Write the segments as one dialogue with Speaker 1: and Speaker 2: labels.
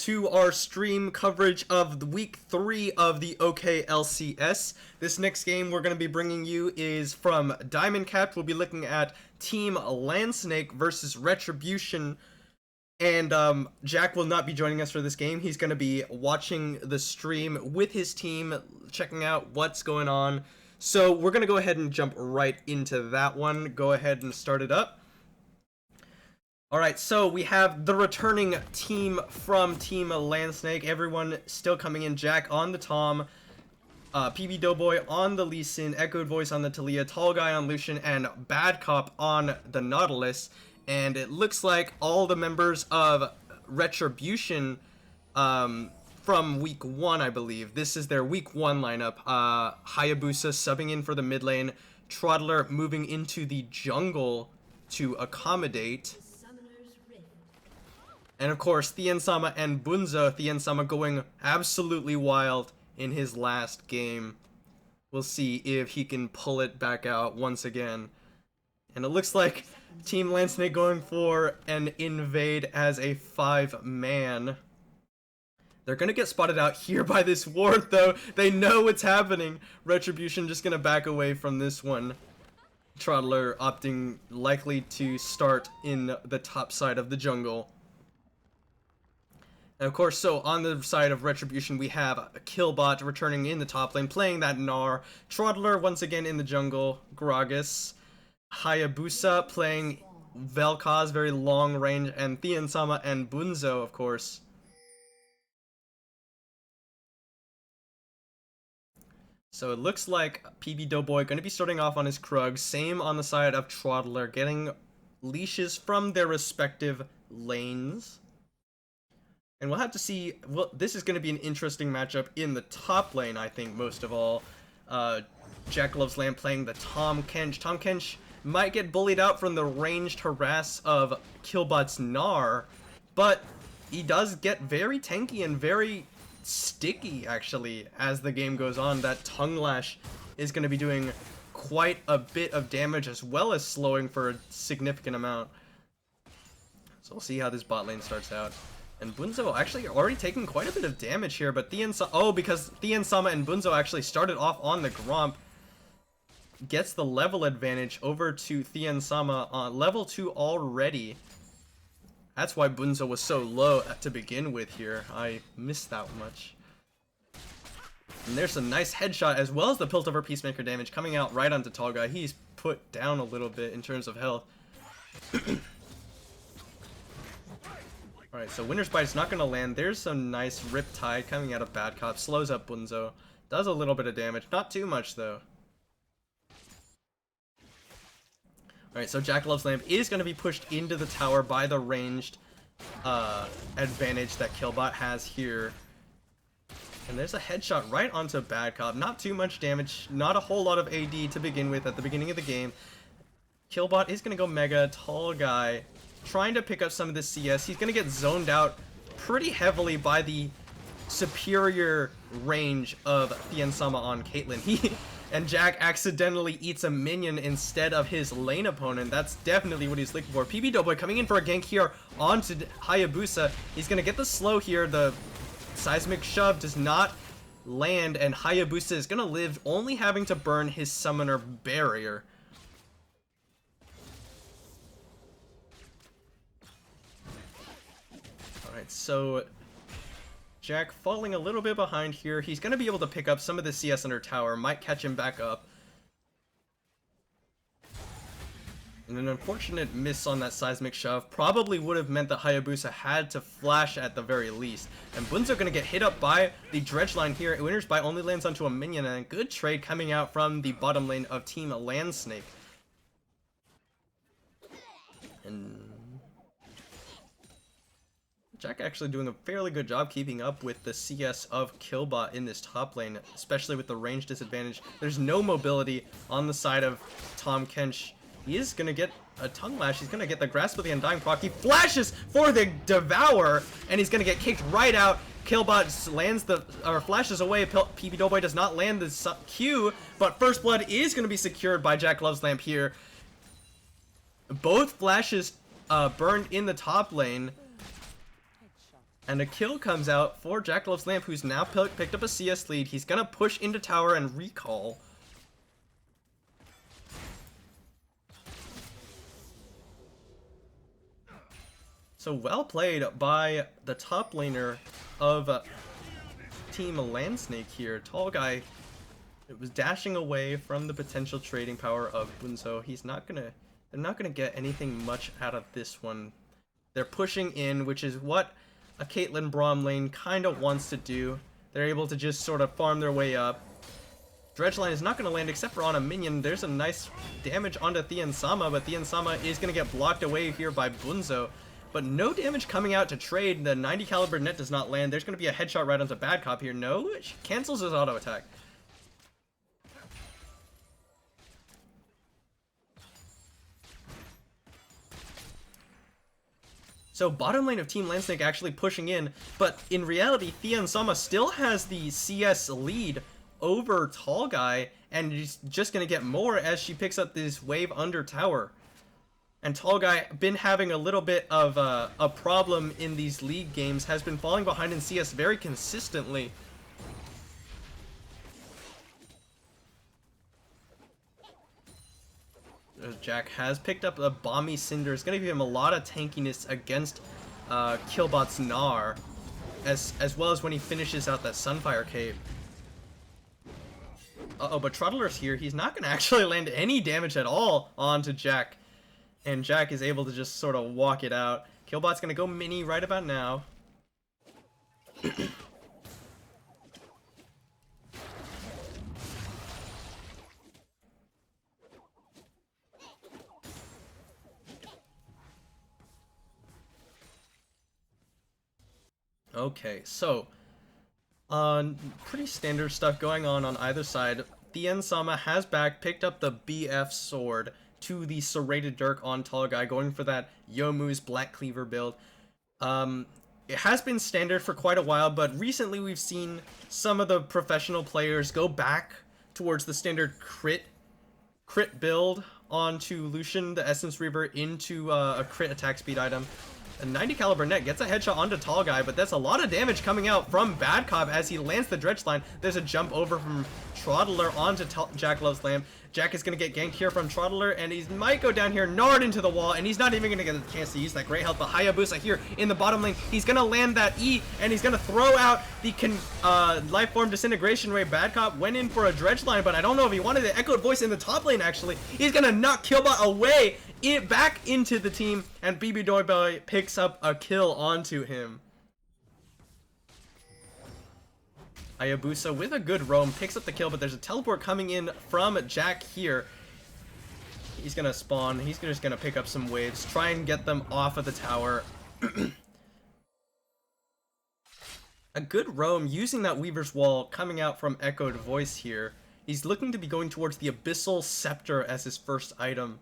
Speaker 1: to our stream coverage of the week 3 of the OKLCS. This next game we're going to be bringing you is from Diamond Cap. We'll be looking at Team SNEK versus Retribution. And Jack will not be joining us for this game. He's going to be watching the stream with his team, checking out what's going on. So we're going to go ahead and jump right into that one. Go ahead and start it up. Alright, so we have the returning team from Team SNEK. Everyone still coming in. Jack on the Tom, PB Doughboy on the Lee Sin, Echoed Voice on the Talia, Tall Guy on Lucian, and Bad Cop on the Nautilus. And it looks like all the members of Retribution from week 1, I believe. This is their week 1 lineup. Hayabusa subbing in for the mid lane, Trottler moving into the jungle to accommodate. And of course, Thien-sama and Bunzo. Thien-sama going absolutely wild in his last game. We'll see if he can pull it back out once again. And it looks like Team SNEK going for an invade as a 5-man. They're going to get spotted out here by this ward, though. They know what's happening. Retribution just going to back away from this one. Trottler opting likely to start in the top side of the jungle. And of course, so on the side of Retribution, we have a Killbot returning in the top lane, playing that Gnar. Trottler once again in the jungle. Gragas. Hayabusa playing Vel'Koz, very long range. And Thien-sama and Bunzo, of course. So it looks like PB Doughboy going to be starting off on his Krug. Same on the side of Trottler, getting leashes from their respective lanes. And we'll have to see. Well, this is going to be an interesting matchup in the top lane, I think, most of all. Jack Loves Lamb playing the Tahm Kench. Tahm Kench might get bullied out from the ranged harass of Killbot's Gnar, but he does get very tanky and very sticky, actually, as the game goes on. That Tongue Lash is going to be doing quite a bit of damage, as well as slowing for a significant amount. So we'll see how this bot lane starts out. And Bunzo actually already taking quite a bit of damage here, but because Thien-sama and Bunzo actually started off on the Gromp, gets the level advantage over to Thien-sama on level 2 already. That's why Bunzo was so low to begin with here. I missed that much. And there's a nice headshot, as well as the Piltover Peacemaker damage coming out right onto Tall Guy. He's put down a little bit in terms of health. Alright, so Winter's Bite is not going to land. There's some nice Riptide coming out of Bad Cop. Slows up Bunzo. Does a little bit of damage. Not too much, though. Alright, so Jack Loves Lamb is going to be pushed into the tower by the ranged advantage that Killbot has here. And there's a headshot right onto Bad Cop. Not too much damage. Not a whole lot of AD to begin with at the beginning of the game. Killbot is going to go Mega. Tall Guy trying to pick up some of the CS. He's going to get zoned out pretty heavily by the superior range of Thien-sama on Caitlyn. And Jack accidentally eats a minion instead of his lane opponent. That's definitely what he's looking for. PB Doughboy coming in for a gank here onto Hayabusa. He's going to get the slow here. The seismic shove does not land, and Hayabusa is going to live, only having to burn his summoner barrier. Alright, so Jack falling a little bit behind here. He's going to be able to pick up some of the CS under tower. Might catch him back up. And an unfortunate miss on that seismic shove probably would have meant that Hayabusa had to flash at the very least. And Bunzo going to get hit up by the dredge line here. Winner's Bite only lands onto a minion, and a good trade coming out from the bottom lane of Team SNEK. And Jack actually doing a fairly good job keeping up with the CS of Killbot in this top lane, especially with the range disadvantage. There's no mobility on the side of Tahm Kench. He is going to get a Tongue Lash. He's going to get the Grasp of the Undying proc. He flashes for the Devour, and he's going to get kicked right out. Killbot lands flashes away. PB Doughboy does not land the Q, but First Blood is going to be secured by Jack Loves Lamb here. Both flashes burned in the top lane. And a kill comes out for Jackalope's Lamp, who's now picked up a CS lead. He's gonna push into tower and recall. So well played by the top laner of Team Landsnake here. Tall guy was dashing away from the potential trading power of Bunzo. They're not gonna get anything much out of this one. They're pushing in, which is what a Caitlyn Braum lane kind of wants to do. They're able to just sort of farm their way up. Dredgeline is not going to land except for on a minion. There's a nice damage onto Thien Sama, but Thien Sama is going to get blocked away here by Bunzo. But no damage coming out to trade. The 90 caliber net does not land. There's going to be a headshot right onto Bad Cop here. No, she cancels his auto attack. So bottom lane of Team Landsnake actually pushing in, but in reality, Thien Sama still has the CS lead over Tall Guy, and is just going to get more as she picks up this wave under tower. And Tall Guy, been having a little bit of a problem in these league games, has been falling behind in CS very consistently. Jack has picked up a Bomby Cinder. It's going to give him a lot of tankiness against Killbot's Gnar, as well as when he finishes out that Sunfire Cape. Uh-oh, but Trottler's here. He's not going to actually land any damage at all onto Jack. And Jack is able to just sort of walk it out. Killbot's going to go mini right about now. Okay, so pretty standard stuff going on either side. Thien Sama has picked up the BF sword to the serrated dirk on Tall Guy, going for that Yomu's Black Cleaver build. It has been standard for quite a while, but recently we've seen some of the professional players go back towards the standard crit build onto Lucian, the Essence Reaver, into a crit attack speed item. A 90 caliber net gets a headshot onto Tall Guy, but that's a lot of damage coming out from Bad Cop as he lands the dredge line. There's a jump over from Trottler onto Jackalope's Lamb. Jack is going to get ganked here from Trottler, and he might go down here, Nard into the wall, and he's not even going to get a chance to use that great health. But Hayabusa here in the bottom lane, he's going to land that E, and he's going to throw out the life form disintegration ray. Bad Cop went in for a dredge line, but I don't know if he wanted the echoed voice in the top lane, actually. He's going to knock Killbot away, back into the team, and BB Doyboy picks up a kill onto him. Hayabusa with a good roam picks up the kill, but there's a teleport coming in from Jack here. He's gonna spawn. He's just gonna pick up some waves, try and get them off of the tower. A good roam using that Weaver's Wall coming out from Echoed Voice here. He's looking to be going towards the Abyssal Scepter as his first item,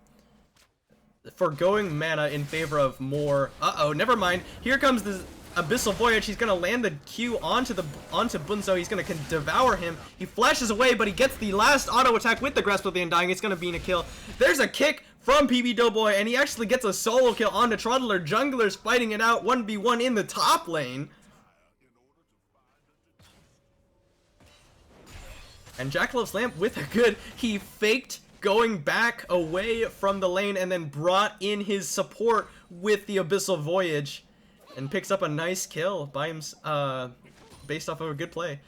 Speaker 1: forgoing mana in favor of more. Uh-oh, never mind. Here comes the Abyssal Voyage. He's gonna land the Q onto Bunzo. He's gonna devour him. He flashes away, but he gets the last auto attack with the Grasp of the Undying. It's gonna be a kill. There's a kick from PB Doughboy, and he actually gets a solo kill onto Trottler. Jungler's fighting it out 1v1 in the top lane. And Jackalope's Lamp with a good, he faked going back away from the lane and then brought in his support with the Abyssal Voyage and picks up a nice kill by him, based off of a good play.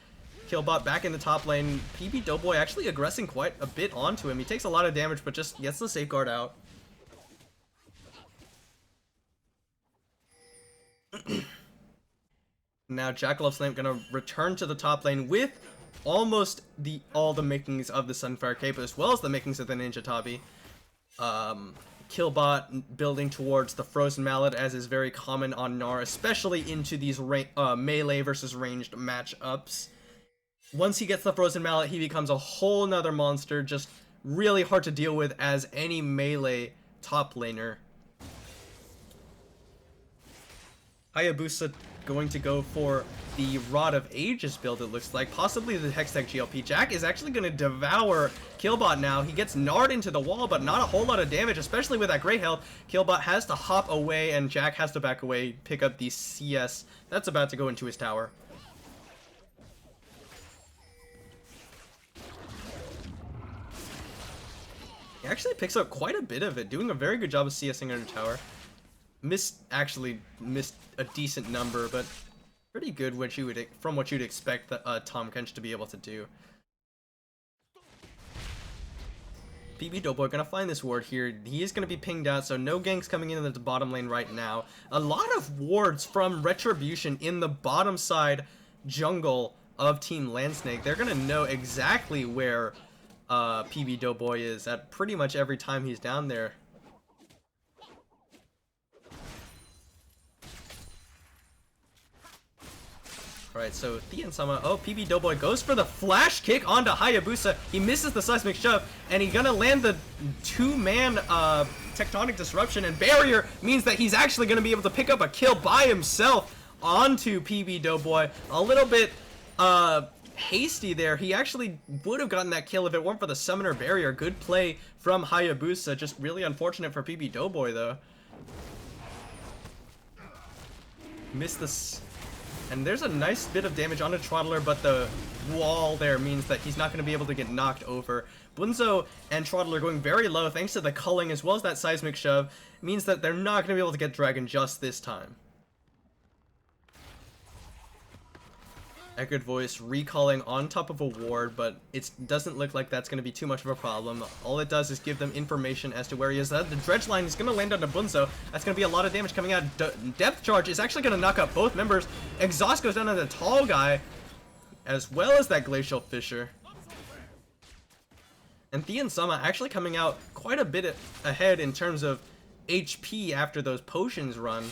Speaker 1: Killbot back in the top lane. PB Doughboy actually aggressing quite a bit onto him. He takes a lot of damage, but just gets the safeguard out. Now Jackalope's Lamp gonna return to the top lane with almost all the makings of the Sunfire Cape, as well as the makings of the Ninja Tabi. Killbot building towards the Frozen Mallet, as is very common on Gnar, especially into these melee versus ranged matchups. Once he gets the Frozen Mallet, he becomes a whole nother monster, just really hard to deal with as any melee top laner. Hayabusa going to go for the Rod of Ages build, it looks like. Possibly the Hextech GLP. Jack is actually going to devour Killbot now. He gets gnarred into the wall, but not a whole lot of damage, especially with that great health. Killbot has to hop away, and Jack has to back away, pick up the CS that's about to go into his tower. He actually picks up quite a bit of it, doing a very good job of CSing under tower. Actually missed a decent number, but pretty good from what you'd expect that Tahm Kench to be able to do. PB Doughboy gonna find this ward here. He is gonna be pinged out, so no ganks coming into the bottom lane right now. A lot of wards from Retribution in the bottom side jungle of Team Landsnake. They're gonna know exactly where PB Doughboy is at pretty much every time he's down there. Alright, so Thien-sama, PB Doughboy goes for the flash kick onto Hayabusa. He misses the seismic shove, and he's gonna land the two-man tectonic disruption, and barrier means that he's actually gonna be able to pick up a kill by himself onto PB Doughboy. A little bit hasty there. He actually would have gotten that kill if it weren't for the summoner barrier. Good play from Hayabusa, just really unfortunate for PB Doughboy though. Missed this. And there's a nice bit of damage on a Trottler, but the wall there means that he's not going to be able to get knocked over. Bunzo and Trottler going very low thanks to the culling as well as that seismic shove means that they're not going to be able to get Dragon just this time. Echoed Voice recalling on top of a ward, but it doesn't look like that's going to be too much of a problem. All it does is give them information as to where he is. The dredge line is going to land on Bunzo. That's going to be a lot of damage coming out. Depth Charge is actually going to knock out both members. Exhaust goes down to the tall guy, as well as that Glacial Fissure. And Thien-sama actually coming out quite a bit ahead in terms of HP after those potions run.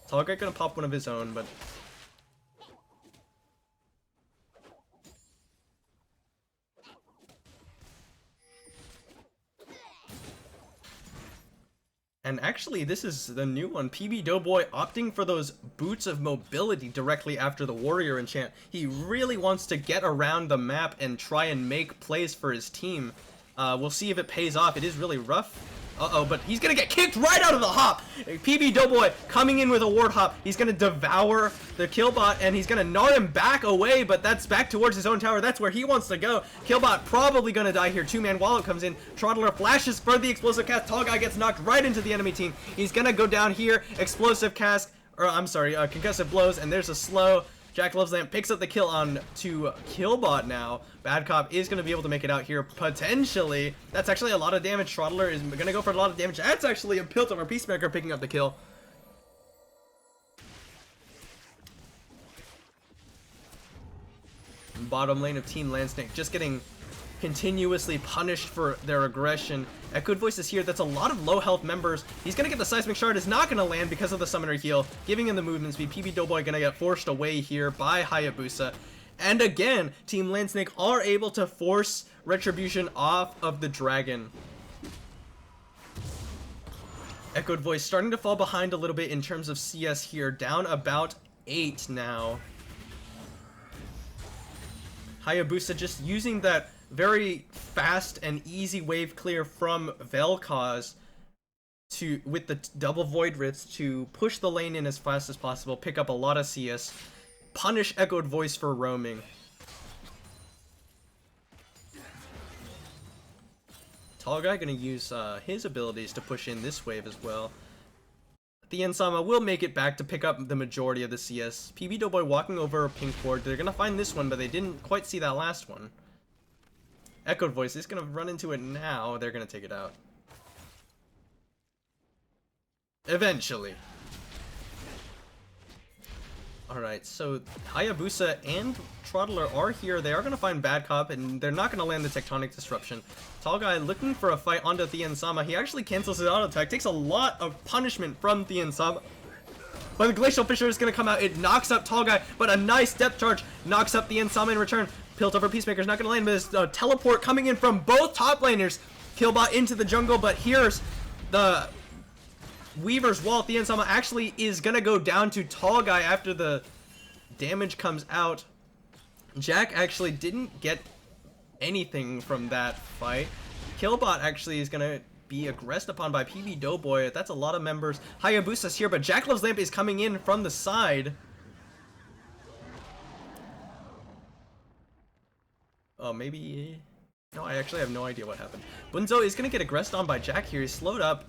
Speaker 1: Tall guy going to pop one of his own, but... And actually, this is the new one. PB Doughboy opting for those Boots of Mobility directly after the Warrior enchant. He really wants to get around the map and try and make plays for his team. We'll see if it pays off. It is really rough. Uh-oh, but he's gonna get kicked right out of the hop! PB Doughboy coming in with a ward hop. He's gonna devour the Killbot, and he's gonna gnar him back away, but that's back towards his own tower. That's where he wants to go. Killbot probably gonna die here. Two-man Wallow comes in. Trottler flashes for the explosive cast. Tall guy gets knocked right into the enemy team. He's gonna go down here. Explosive cast, or I'm sorry, concussive blows, and there's a slow. Jack Loves Lamp picks up the kill on to Killbot now. Bad Cop is going to be able to make it out here, potentially. That's actually a lot of damage. Trottler is going to go for a lot of damage. That's actually a Piltover Peacemaker picking up the kill. Bottom lane of Team Landsnake just getting continuously punished for their aggression. Echoed Voice is here. That's a lot of low health members. He's gonna get the Seismic Shard. Is not gonna land because of the Summoner heal, giving him the movement speed. PB Doughboy gonna get forced away here by Hayabusa. And again, Team Landsnake are able to force Retribution off of the Dragon. Echoed Voice starting to fall behind a little bit in terms of CS here. Down about 8 now. Hayabusa just using that very fast and easy wave clear from Vel'Koz with the double Void Rifts to push the lane in as fast as possible, pick up a lot of CS, punish Echoed Voice for roaming. Tall guy gonna use his abilities to push in this wave as well. Thien-sama will make it back to pick up the majority of the CS. PB Doughboy walking over a pink board. They're gonna find this one, but they didn't quite see that last one. Echoed Voice is going to run into it now. They're going to take it out. Eventually. Alright, so Hayabusa and Trottler are here. They are going to find Bad Cop, and they're not going to land the Tectonic Disruption. Tall guy looking for a fight onto Thien-sama. He actually cancels his auto attack. Takes a lot of punishment from Thien-sama. But the Glacial Fissure is going to come out. It knocks up Tall guy, but a nice depth charge knocks up Thien-sama in return. Piltover Peacemaker's not going to land, but there's a teleport coming in from both top laners. Killbot into the jungle, but here's the Weaver's wall. Sama actually is gonna go down to Tall Guy after the damage comes out. Jack actually didn't get anything from that fight. Killbot actually is gonna be aggressed upon by PB Doughboy. That's a lot of members. Hayabusa's here, but Jack Loves Lamp is coming in from the side. Oh, maybe... No, I actually have no idea what happened. Bunzo is going to get aggressed on by Jack here. He's slowed up.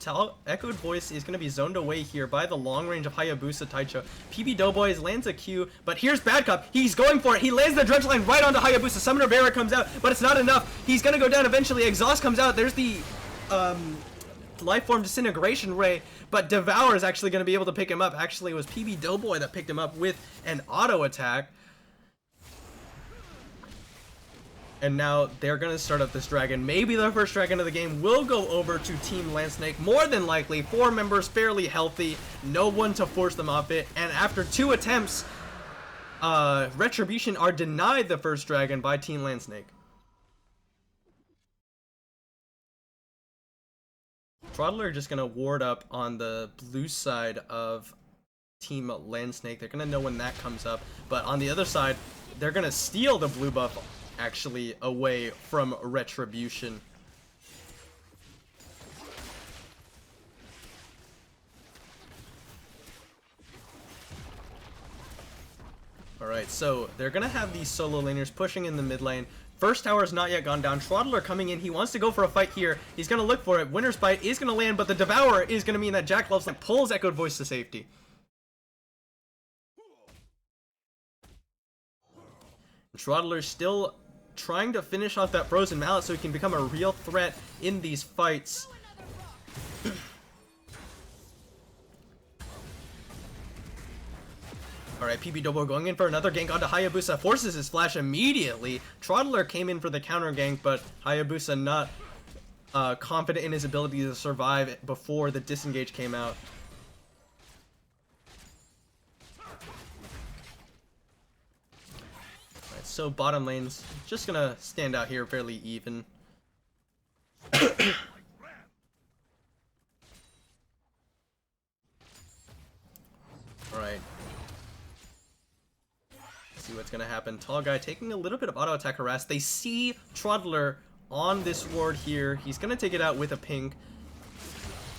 Speaker 1: Echoed Voice is going to be zoned away here by the long range of Hayabusa Taicho. PB Doughboys lands a Q, but here's Bad Cop. He's going for it. He lands the Dredge Line right onto Hayabusa. Summoner Bearer comes out, but it's not enough. He's going to go down eventually. Exhaust comes out. There's the Lifeform Disintegration Ray, but Devour is actually going to be able to pick him up. Actually, it was PB Doughboy that picked him up with an auto attack. And now they're going to start up this dragon. Maybe the first dragon of the game will go over to Team Landsnake. More than likely, 4 members fairly healthy. No one to force them off it. And after 2 attempts, Retribution are denied the first dragon by Team Landsnake. Trottler just going to ward up on the blue side of Team Landsnake. They're going to know when that comes up. But on the other side, they're going to steal the blue buff actually away from Retribution. Alright, so they're gonna have these solo laners pushing in the mid lane. First tower has not yet gone down. Trottler coming in. He wants to go for a fight here. He's gonna look for it. Winter's Bite is gonna land, but the Devourer is gonna mean that Jack Loves Lamp pulls Echoed Voice to safety. Trottler still trying to finish off that Frozen Mallet so he can become a real threat in these fights. Alright, PB Doughboy going in for another gank onto Hayabusa, forces his flash immediately. Trottler came in for the counter gank, but Hayabusa not confident in his ability to survive before the disengage came out. So bottom lane's just gonna stand out here fairly even. Alright. See what's gonna happen. Tall Guy taking a little bit of auto attack harass. They see Trottler on this ward here. He's gonna take it out with a pink.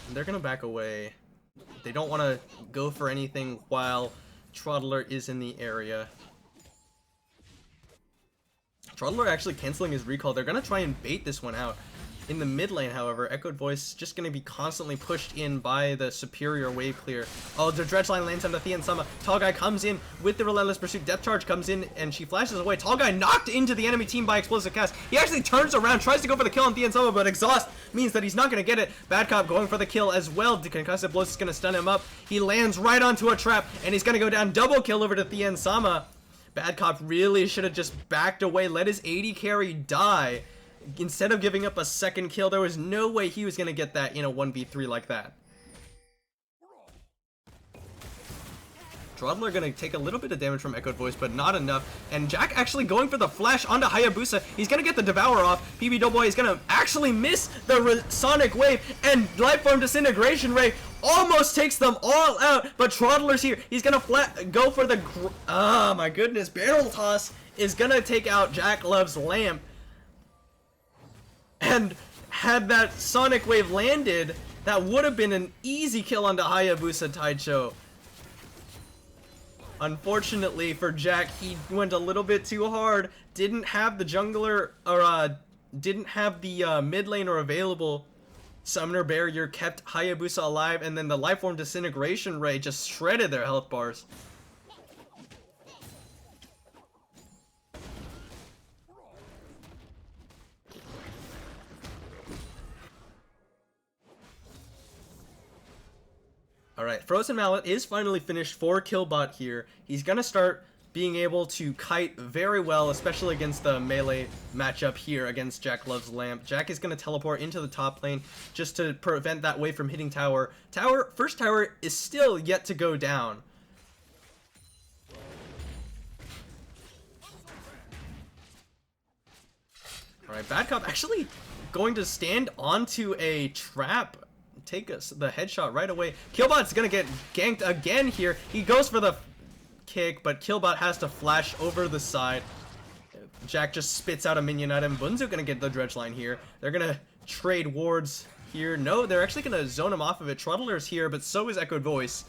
Speaker 1: And they're gonna back away. They don't want to go for anything while Trottler is in the area. Trottler actually canceling his recall. They're going to try and bait this one out. In the mid lane, however, Echoed Voice just going to be constantly pushed in by the superior wave clear. Oh, the Dredge Line lands onto Sama. Tall Guy comes in with the Relentless Pursuit. Depth Charge comes in and she flashes away. Tall Guy knocked into the enemy team by Explosive Cast. He actually turns around, tries to go for the kill on Sama, but Exhaust means that he's not going to get it. Bad Cop going for the kill as well. The Concussive Blows is going to stun him up. He lands right onto a trap and he's going to go down. Double kill over to Sama. Bad Cop really should have just backed away, let his AD carry die. Instead of giving up a second kill, there was no way he was going to get that in a 1v3 like that. Trottler going to take a little bit of damage from Echoed Voice, but not enough. And Jack actually going for the flash onto Hayabusa. He's going to get the Devour off. PB Doughboy is going to actually miss the Sonic Wave, and Lifeform Disintegration Ray almost takes them all out, but Trottler's here. He's going to go for the... Oh my goodness. Barrel Toss is going to take out Jack Loves Lamp. And had that Sonic Wave landed, that would have been an easy kill onto Hayabusa Taicho. Unfortunately for Jack, he went a little bit too hard. Didn't have the jungler, or didn't have the mid laner available. Summoner Barrier kept Hayabusa alive, and then the Lifeform Disintegration Ray just shredded their health bars. Alright, Frozen Mallet is finally finished for Killbot here. He's gonna start being able to kite very well, especially against the melee matchup here against Jack Loves Lamp. Jack is gonna teleport into the top lane just to prevent that wave from hitting tower. First tower is still yet to go down. Alright, Bad Cop actually going to stand onto a trap take the headshot right away. Killbot's gonna get ganked again here. He goes for the kick, but Killbot has to flash over the side. Jack just spits out a minion at him. Bunzo gonna get the dredge line here. They're gonna trade wards here. No, they're actually gonna zone him off of it. Trottler's here, but so is Echoed Voice.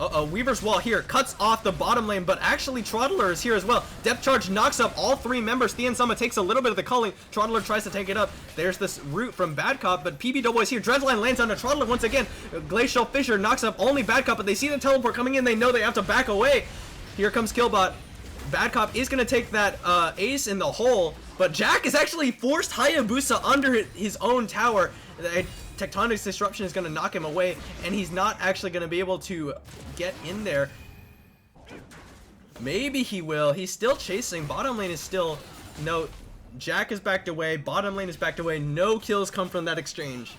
Speaker 1: Uh-oh, Weaver's Wall here cuts off the bottom lane, but actually Trottler is here as well. Depth Charge knocks up all three members. Thien Sama takes a little bit of the culling. Trottler tries to take it up. There's this root from Bad Cop, but PB Doughboy's here. Dredgeline lands on a Trottler once again. Glacial Fissure knocks up only Bad Cop, but they see the teleport coming in. They know they have to back away. Here comes Killbot. Bad Cop is going to take that ace in the hole, but Jack is actually forced Hayabusa under his own tower. Tectonic's Disruption is going to knock him away, and he's not actually going to be able to get in there. Maybe he will. He's still chasing. Bottom lane is still... No, Jack is backed away. Bottom lane is backed away. No kills come from that exchange.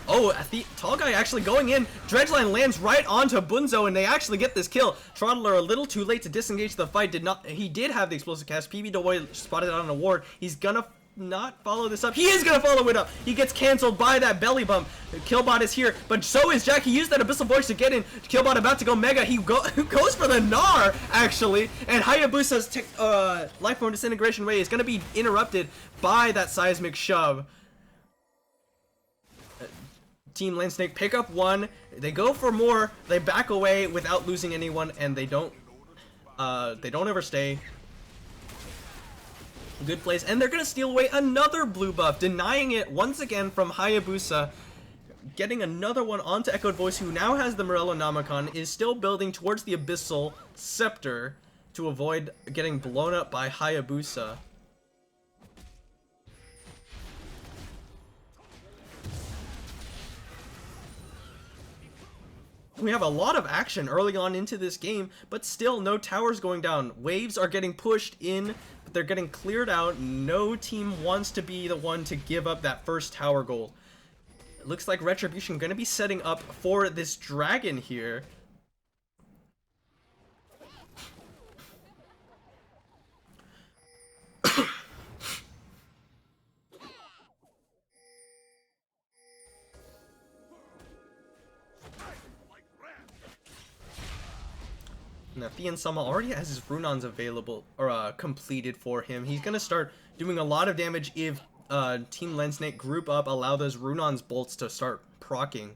Speaker 1: Oh, the tall guy actually going in. Dredgeline lands right onto Bunzo, and they actually get this kill. Trottler a little too late to disengage the fight. He did have the explosive cast. PB Doughboy spotted it on a ward. He's gonna not follow this up. He is gonna follow it up. He gets canceled by that belly bump. Killbot is here, but so is Jack. He used that Abyssal Voice to get in. Killbot about to go mega. He goes for the Gnar, actually, and Hayabusa's Lifeform Disintegration Ray is gonna be interrupted by that Seismic Shove. Team Landsnake pick up one. They go for more. They back away without losing anyone, and they don't overstay. Good plays, and they're gonna steal away another blue buff, denying it once again from Hayabusa. Getting another one onto Echoed Voice, who now has the Morellonomicon, is still building towards the Abyssal Scepter to avoid getting blown up by Hayabusa. We have a lot of action early on into this game, but still no towers going down. Waves are getting pushed in, but they're getting cleared out. No team wants to be the one to give up that first tower gold. It looks like Retribution going to be setting up for this dragon here. Now, Thien Sama already has his Runons available, or completed for him. He's gonna start doing a lot of damage if Team Landsnake group up, allow those Runons bolts to start proccing.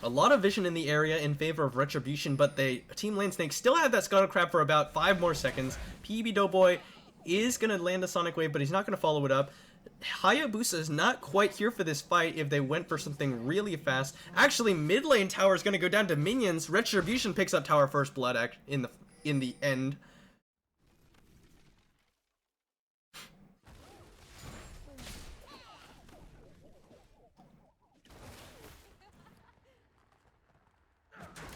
Speaker 1: A lot of vision in the area in favor of Retribution, but Team Landsnake still have that Scuttle Crab for about 5 more seconds. PB Doughboy is gonna land a Sonic Wave, but he's not gonna follow it up. Hayabusa is not quite here for this fight if they went for something really fast. Actually, mid lane tower is going to go down to minions. Retribution picks up tower first blood in the end.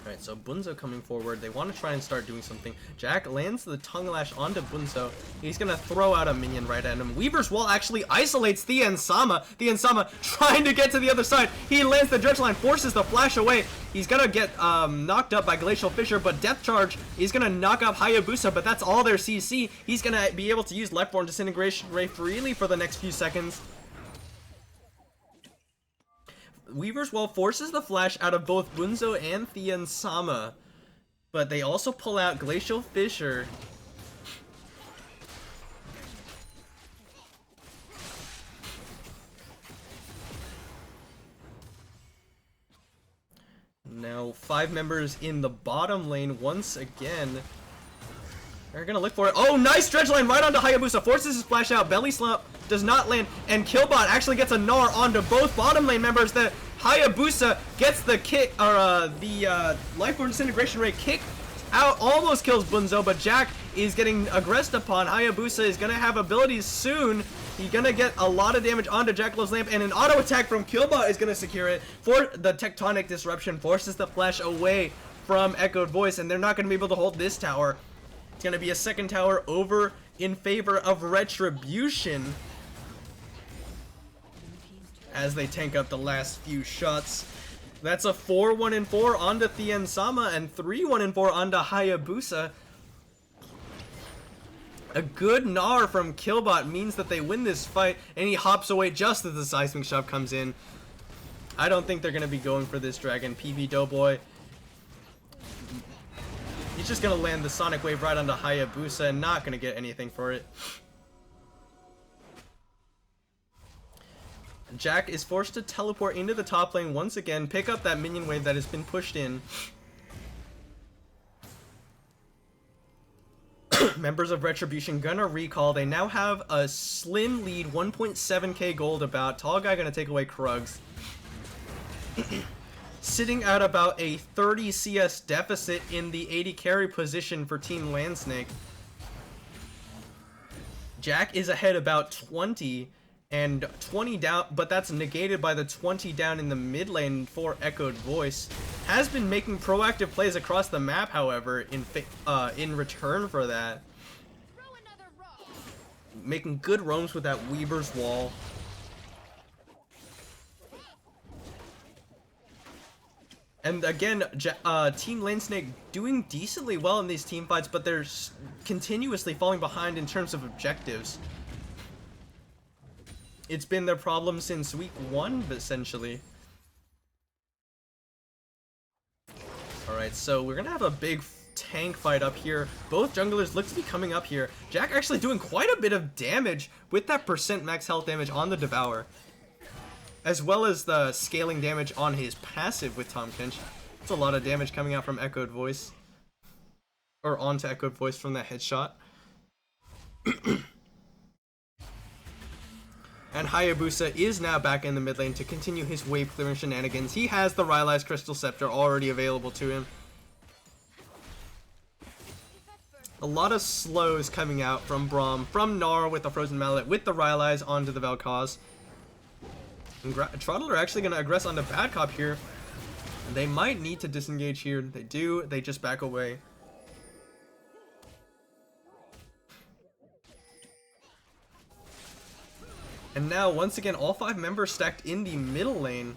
Speaker 1: Alright, so Bunzo coming forward. They want to try and start doing something. Jack lands the Tongue Lash onto Bunzo. He's going to throw out a minion right at him. Weaver's Wall actually isolates Thien Sama. Thien Sama trying to get to the other side. He lands the Dredge Line, forces the flash away. He's going to get knocked up by Glacial Fissure, but Depth Charge is going to knock up Hayabusa, but that's all their CC. He's going to be able to use Lifeborn Disintegration Ray freely for the next few seconds. Weaver's Wall forces the flash out of both Bunzo and Thien Sama, but they also pull out Glacial Fissure. Now 5 members in the bottom lane once again. They're gonna look for it. Oh, nice Dredge Line right onto Hayabusa. Forces his flash out. Belly Slump does not land. And Killbot actually gets a Gnar onto both bottom lane members. The Hayabusa gets the kick, or the Lifeborn Disintegration Ray kick out. Almost kills Bunzo, but Jack is getting aggressed upon. Hayabusa is gonna have abilities soon. He's gonna get a lot of damage onto Jackalow's Lamp, and an auto attack from Killbot is gonna secure it. For the Tectonic Disruption forces the flash away from Echoed Voice, and they're not gonna be able to hold this tower. It's going to be a second tower over in favor of Retribution as they tank up the last few shots. That's a 4-1-4 onto Thien-sama and 3-1-4 onto Hayabusa. A good gnar from Killbot means that they win this fight, and he hops away just as the seismic shot comes in. I don't think they're going to be going for this dragon. PB Doughboy, he's just going to land the Sonic Wave right onto Hayabusa and not going to get anything for it. Jack is forced to teleport into the top lane once again, pick up that minion wave that has been pushed in. Members of Retribution gonna recall. They now have a slim lead, 1.7k gold about. Tall guy gonna take away Krugs. Sitting at about a 30 CS deficit in the 80 carry position for Team Landsnake. Jack is ahead about 20 and 20 down, but that's negated by the 20 down in the mid lane for Echoed Voice. Has been making proactive plays across the map, however, in return for that. Making good roams with that Weaver's Wall. And again, Team Landsnake doing decently well in these team fights, but they're continuously falling behind in terms of objectives. It's been their problem since week 1, essentially. Alright, so we're gonna have a big tank fight up here. Both junglers look to be coming up here. Jack actually doing quite a bit of damage with that % max health damage on the Devour, as well as the scaling damage on his passive with Tahm Kench. That's a lot of damage coming out from Echoed Voice. Or onto Echoed Voice from that headshot. And Hayabusa is now back in the mid lane to continue his wave clearing shenanigans. He has the Rylai's Crystal Scepter already available to him. A lot of slows coming out from Braum, from Gnar with the Frozen Mallet, with the Rylai's onto the Vel'Koz. And Trottle are actually going to aggress onto Bad Cop here. They might need to disengage here. They do. They just back away. And now, once again, all 5 members stacked in the middle lane.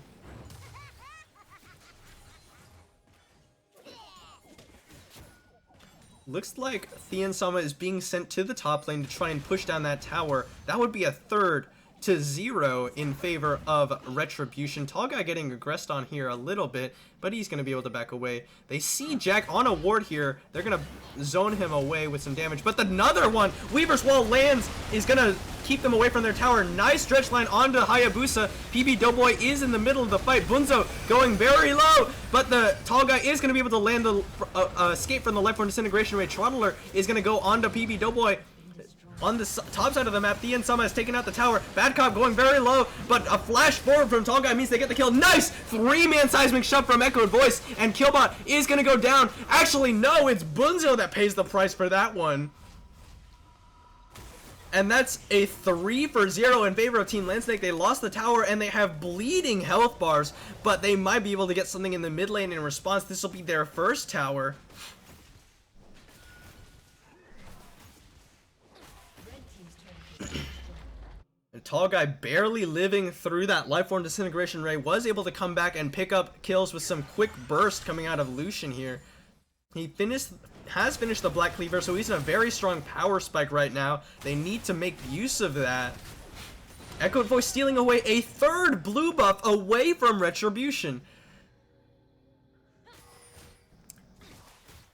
Speaker 1: Looks like Thien-sama is being sent to the top lane to try and push down that tower. That would be a 3-0 in favor of Retribution. Tall guy getting aggressed on here a little bit, but he's going to be able to back away. They see Jack on a ward here. They're going to zone him away with some damage, but another one, Weaver's Wall lands, is going to keep them away from their tower. Nice stretch line onto Hayabusa. PB Doughboy is in the middle of the fight. Bunzo going very low, but the tall guy is going to be able to land the escape from the Lifeform Disintegration Ray. Trottler is going to go onto PB Doughboy. On the top side of the map, Thien-sama has taken out the tower. Bad Cop going very low, but a flash forward from Tall Guy means they get the kill. Nice! 3-man seismic shove from Echoed Voice, and Killbot is going to go down. Actually, no, it's Bunzo that pays the price for that one. And that's a 3-0 in favor of Team Landsnake. They lost the tower, and they have bleeding health bars, but they might be able to get something in the mid lane in response. This will be their first tower. The tall guy barely living through that Lifeform Disintegration Ray was able to come back and pick up kills with some quick burst coming out of Lucian here. He has finished the Black Cleaver, so he's in a very strong power spike right now. They need to make use of that. Echoed Voice stealing away a 3rd blue buff away from Retribution.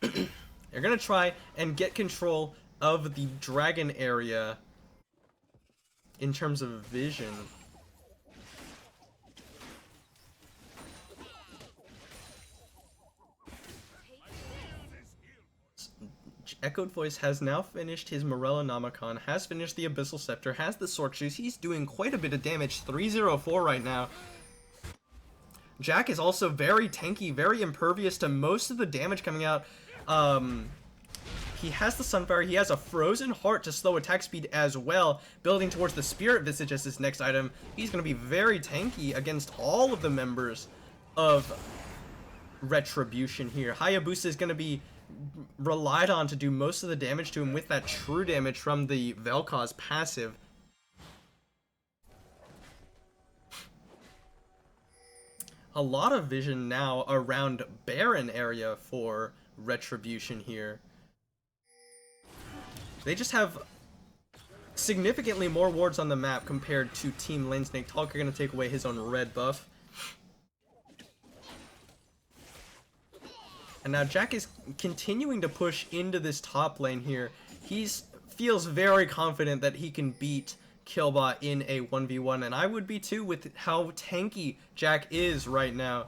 Speaker 1: They're gonna try and get control of the dragon area in terms of vision. Echoed Voice has now finished his Morella Namicon, has finished the Abyssal Scepter, has the Sword Shoes. He's doing quite a bit of damage, 304 right now. Jack is also very tanky, very impervious to most of the damage coming out. He has the Sunfire, he has a Frozen Heart to slow attack speed as well, building towards the Spirit Visage as his next item. He's going to be very tanky against all of the members of Retribution here. Hayabusa is going to be relied on to do most of the damage to him with that true damage from the Vel'Koz passive. a lot of vision now around Baron area for Retribution here. They just have significantly more wards on the map compared to Team Lane SNEK. ToGA going to take away his own red buff. And now Jack is continuing to push into this top lane here. He feels very confident that he can beat Killbot in a 1v1, and I would be too with how tanky Jack is right now.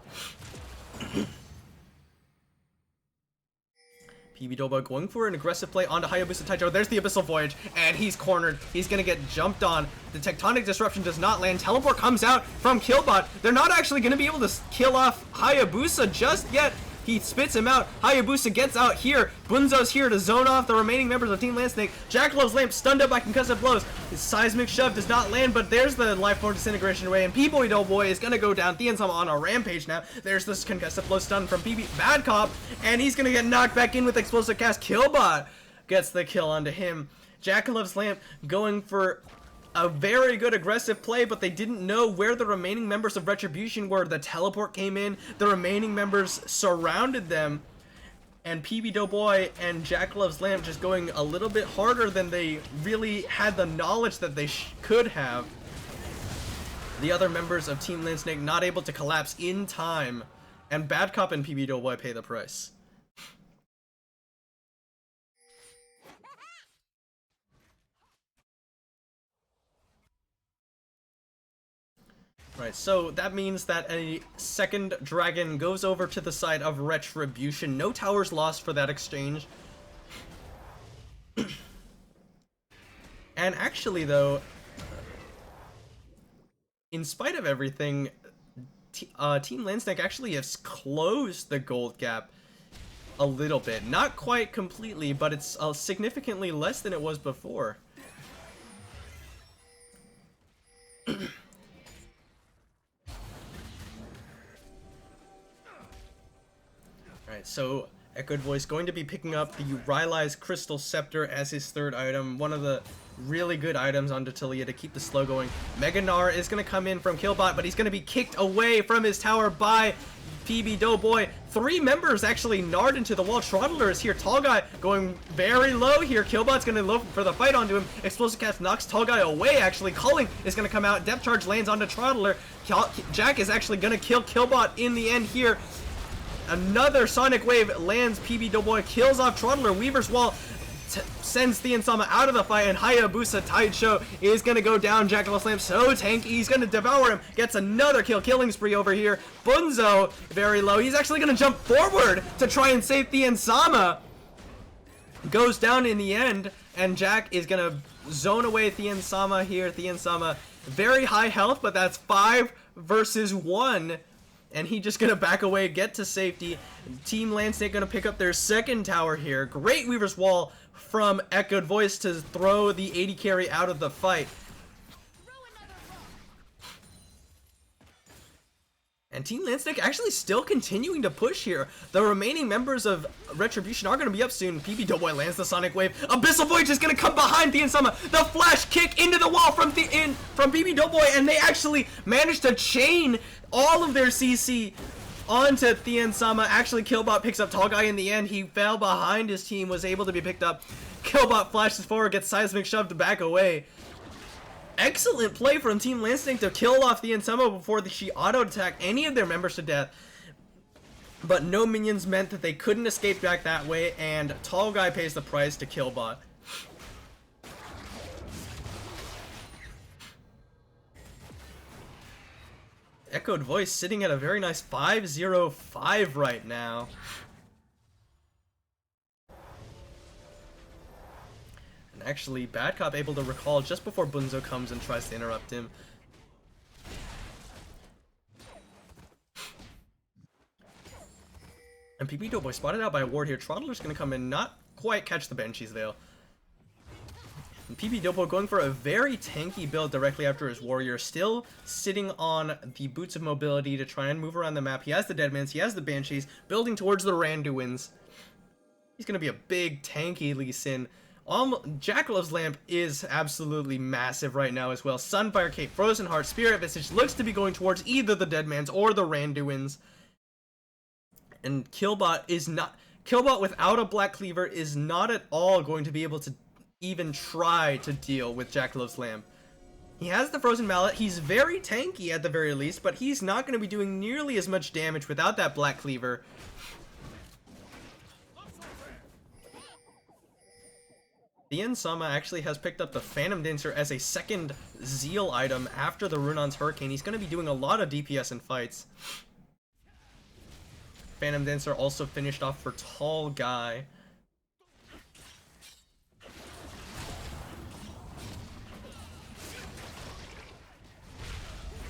Speaker 1: PB Doughboy going for an aggressive play onto Hayabusa Taicho. There's the Abyssal Voyage, and he's cornered. He's gonna get jumped on. The Tectonic Disruption does not land. Teleport comes out from Killbot. They're not actually gonna be able to kill off Hayabusa just yet. He spits him out. Hayabusa gets out here. Bunzo's here to zone off the remaining members of Team Lane SNEK. Jack Love's Lamp stunned up by concussive blows. His Seismic Shove does not land, but there's the Life Form Disintegration Ray, and P-Boy Doughboy is gonna go down. Theon Sama on a rampage now. There's this concussive blow stun from PB Bad Cop, and he's gonna get knocked back in with Explosive Cast. Killbot gets the kill onto him. Jack Love's Lamp going for a very good aggressive play, but they didn't know where the remaining members of Retribution were. The teleport came in, the remaining members surrounded them, and PB Doughboy and Jack Love's Lamp just going a little bit harder than they really had the knowledge that they could have. The other members of Team Lane SNEK not able to collapse in time, and Bad Cop and PB Doughboy pay the price. Right, so that means that a second dragon goes over to the side of Retribution. No towers lost for that exchange. And actually, though, in spite of everything, Team Lane SNEK actually has closed the gold gap a little bit. Not quite completely, but it's significantly less than it was before. Alright, so Echoed Voice going to be picking up the Rylai's Crystal Scepter as his third item. One of the really good items on Dotilia to keep the slow going. Mega Gnar is going to come in from Killbot, but he's going to be kicked away from his tower by PB Doughboy. Three members actually gnarred into the wall. Trottler is here. Tall Guy going very low here. Killbot's going to look for the fight onto him. Explosive Cast knocks Tall Guy away, actually. Culling is going to come out. Depth Charge lands onto Trottler. Jack is actually going to kill Killbot in the end here. Another Sonic Wave lands. PB Doughboy kills off Trottler. Weaver's Wall sends Theon Sama out of the fight, and Hayabusa Taicho is going to go down. Jack Love's Lamp so tanky, he's going to devour him. Gets another killing spree over here. Bunzo very low. He's actually going to jump forward to try and save Theon Sama. Goes down in the end, and Jack is going to zone away Theon Sama here. Theon Sama very high health, but that's 5 versus 1. And he just gonna back away, get to safety. Team Lane SNEK gonna pick up their second tower here. Great Weaver's Wall from Echoed Voice to throw the AD carry out of the fight. And Team Lane SNEK actually still continuing to push here. The remaining members of Retribution are going to be up soon. PB Doughboy lands the Sonic Wave. Abyssal Voyage is going to come behind Theon Sama. The flash kick into the wall from PB Doughboy, and they actually managed to chain all of their CC onto Theon Sama. Actually, Killbot picks up Tall Guy in the end. He fell behind his team, was able to be picked up. Killbot flashes forward, gets Seismic shoved back away. Excellent play from Team Lane SNEK to kill off Theon Sama before she auto-attacked any of their members to death. But no minions meant that they couldn't escape back that way, and Tall Guy pays the price to Killbot. Echoed Voice sitting at a very nice 5-0-5 right now. Actually, Bad Cop able to recall just before Bunzo comes and tries to interrupt him. And PB Doughboy spotted out by a ward here. Trottler's going to come in, not quite catch the Banshee's Veil. And PB Doughboy going for a very tanky build directly after his warrior. Still sitting on the Boots of Mobility to try and move around the map. He has the Deadmans, he has the Banshees, building towards the Randuins. He's going to be a big tanky Lee Sin Jackalow's Lamp is absolutely massive right now as well. Sunfire Cape, Frozen Heart, Spirit Visage looks to be going towards either the Deadmans or the Randuins. And Killbot is not... Killbot without a Black Cleaver is not at all going to be able to even try to deal with Jackalow's Lamp. He has the Frozen Mallet. He's very tanky at the very least, but he's not going to be doing nearly as much damage without that Black Cleaver. The Sama actually has picked up the Phantom Dancer as a second Zeal item after the Runon's Hurricane. He's going to be doing a lot of DPS in fights. Phantom Dancer also finished off for Tall Guy.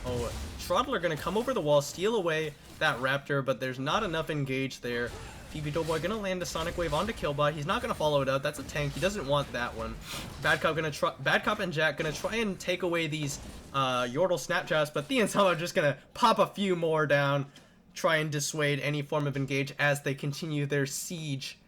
Speaker 1: Oh, Trottler going to come over the wall, steal away that Raptor, but there's not enough engage there. PB Doughboy gonna land a Sonic Wave onto Killbot. He's not gonna follow it up. That's a tank. He doesn't want that one. Bad Cop and Jack gonna try and take away these Yordle Snapchaps, but Thea and Sama are just gonna pop a few more down, try and dissuade any form of engage as they continue their siege.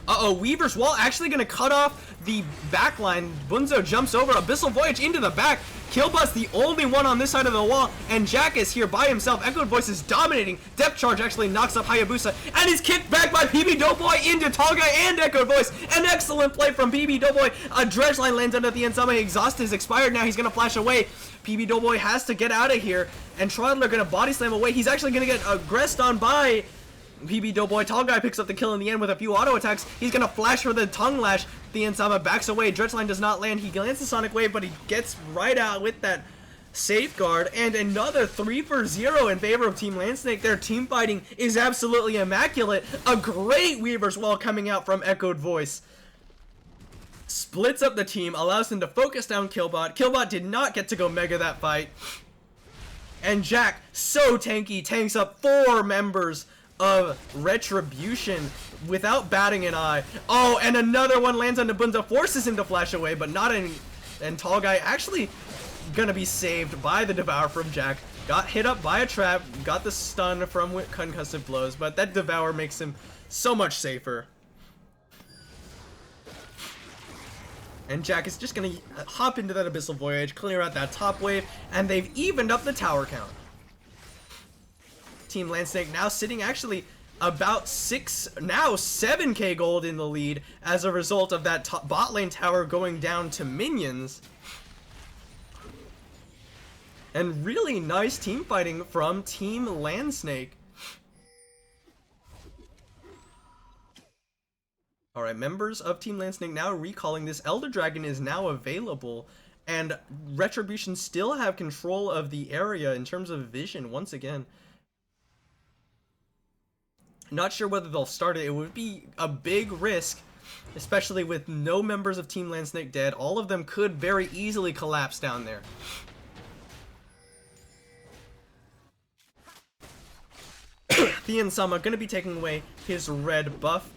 Speaker 1: Uh-oh, Weaver's Wall actually gonna cut off the backline. Bunzo jumps over, Abyssal Voyage into the back. Killbot's the only one on this side of the wall, and Jack is here by himself. Echoed Voice is dominating. Depth Charge actually knocks up Hayabusa, and is kicked back by PB Doughboy into Tall Guy and Echoed Voice. An excellent play from PB Doughboy. A Dredge Line lands under the Ensama. Exhaust is expired now. He's gonna flash away. PB Doughboy has to get out of here, and Trottler gonna body slam away. He's actually gonna get aggressed on by PB Doughboy. Tall Guy picks up the kill in the end with a few auto attacks. He's gonna flash for the Tongue Lash. The Ensama backs away. Dredgeline does not land. He lands the Sonic Wave, but he gets right out with that safeguard. And another 3 for 0 in favor of Team Landsnake. Their team fighting is absolutely immaculate. A great Weaver's Wall coming out from Echoed Voice. Splits up the team, allows them to focus down Killbot. Killbot did not get to go mega that fight. And Jack, so tanky, tanks up 4 members of Retribution without batting an eye. Oh, and another one lands on Nabunza, forces him to flash away, but not any. And Tall Guy actually gonna be saved by the Devour from Jack. Got hit up by a trap, got the stun from concussive blows, but that Devour makes him so much safer. And Jack is just gonna hop into that Abyssal Voyage, clear out that top wave, and they've evened up the tower count. Team Landsnake now sitting actually about 7k gold in the lead as a result of that bot lane tower going down to minions. And really nice team fighting from Team Landsnake. Alright, members of Team Landsnake now recalling this. Elder Dragon is now available, and Retribution still have control of the area in terms of vision once again. Not sure whether they'll start it. It would be a big risk, especially with no members of Team Landsnake dead. All of them could very easily collapse down there. The Ensama gonna be taking away his red buff.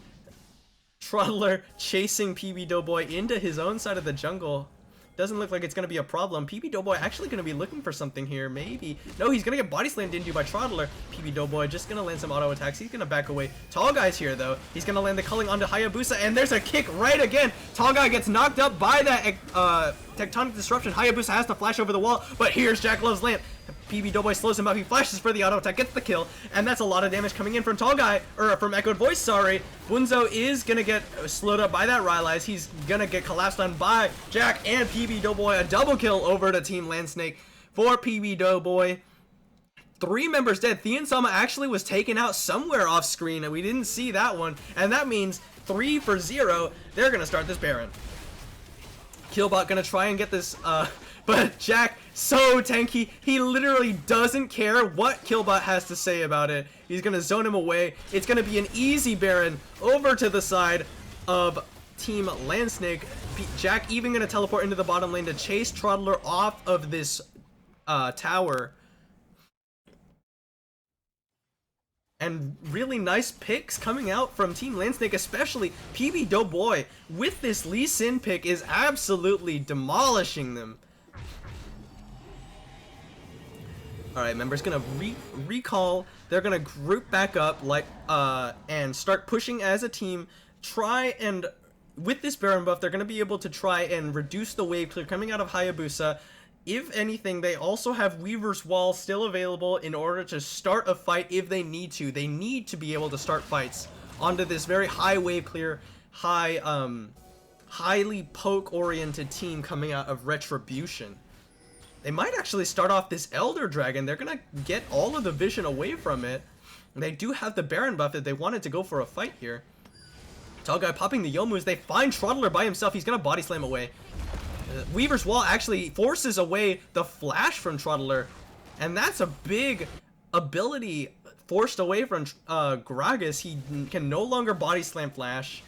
Speaker 1: Trottler chasing PB Doughboy into his own side of the jungle. Doesn't look like it's going to be a problem. PB Doughboy actually going to be looking for something here, maybe. No, he's going to get body slammed into by Trottler. PB Doughboy just going to land some auto attacks. He's going to back away. Tall Guy's here, though. He's going to land the culling onto Hayabusa, and there's a kick right again. Tall Guy gets knocked up by that tectonic disruption. Hayabusa has to flash over the wall, but here's Jackalow's Lamp. PB Doughboy slows him up. He flashes for the auto attack, gets the kill, and that's a lot of damage coming in from Tall Guy, or from Echoed Voice, sorry. Bunzo is gonna get slowed up by that Rylai's. He's gonna get collapsed on by Jack and PB Doughboy. A double kill over to Team Landsnake for PB Doughboy. 3 members dead. Theansama actually was taken out somewhere off screen, and we didn't see that one, and that means 3 for 0. They're gonna start this Baron. Killbot gonna try and get this, but Jack, so tanky, he literally doesn't care what Killbot has to say about it. He's gonna zone him away. It's gonna be an easy Baron over to the side of Team Landsnake. Jack even gonna teleport into the bottom lane to chase Trottler off of this tower. And really nice picks coming out from Team Landsnake, especially PB Doughboy with this Lee Sin pick is absolutely demolishing them. Alright, members gonna recall they're gonna group back up and start pushing as a team. With this Baron buff, they're gonna be able to try and reduce the wave clear coming out of Hayabusa. If anything, they also have Weaver's Wall still available in order to start a fight if they need to. They need to be able to start fights onto this very high wave clear, highly poke-oriented team coming out of Retribution. They might actually start off this Elder Dragon. They're gonna get all of the vision away from it. They do have the Baron buff if they wanted to go for a fight here. Tall Guy popping the Youmu's. They find Trottler by himself. He's gonna body slam away. Weaver's Wall actually forces away the flash from Trottler, and that's a big ability forced away from Gragas. He can no longer body slam flash.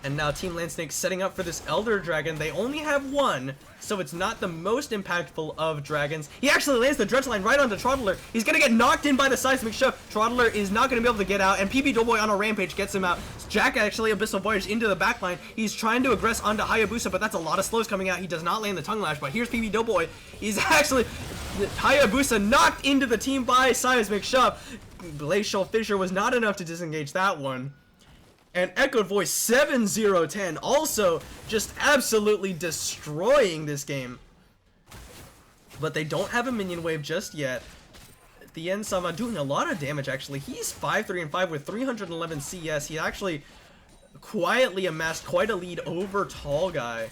Speaker 1: And now Team Landsnake setting up for this Elder Dragon. They only have one, so it's not the most impactful of dragons. He actually lands the Dredge Line right onto Trottler. He's gonna get knocked in by the seismic shove. Trottler is not gonna be able to get out, and PB Doughboy on a rampage gets him out. Jack actually Abyssal Voyage into the backline. He's trying to aggress onto Hayabusa, but that's a lot of slows coming out. He does not land the Tongue Lash, but here's PB Doughboy. He's actually Hayabusa knocked into the team by seismic shove. Glacial Fissure was not enough to disengage that one. And Echoed Voice 7-0-10 also just absolutely destroying this game. But they don't have a minion wave just yet. Thien Sama doing a lot of damage actually. He's 5-3-5 with 311 CS. He actually quietly amassed quite a lead over Tall Guy.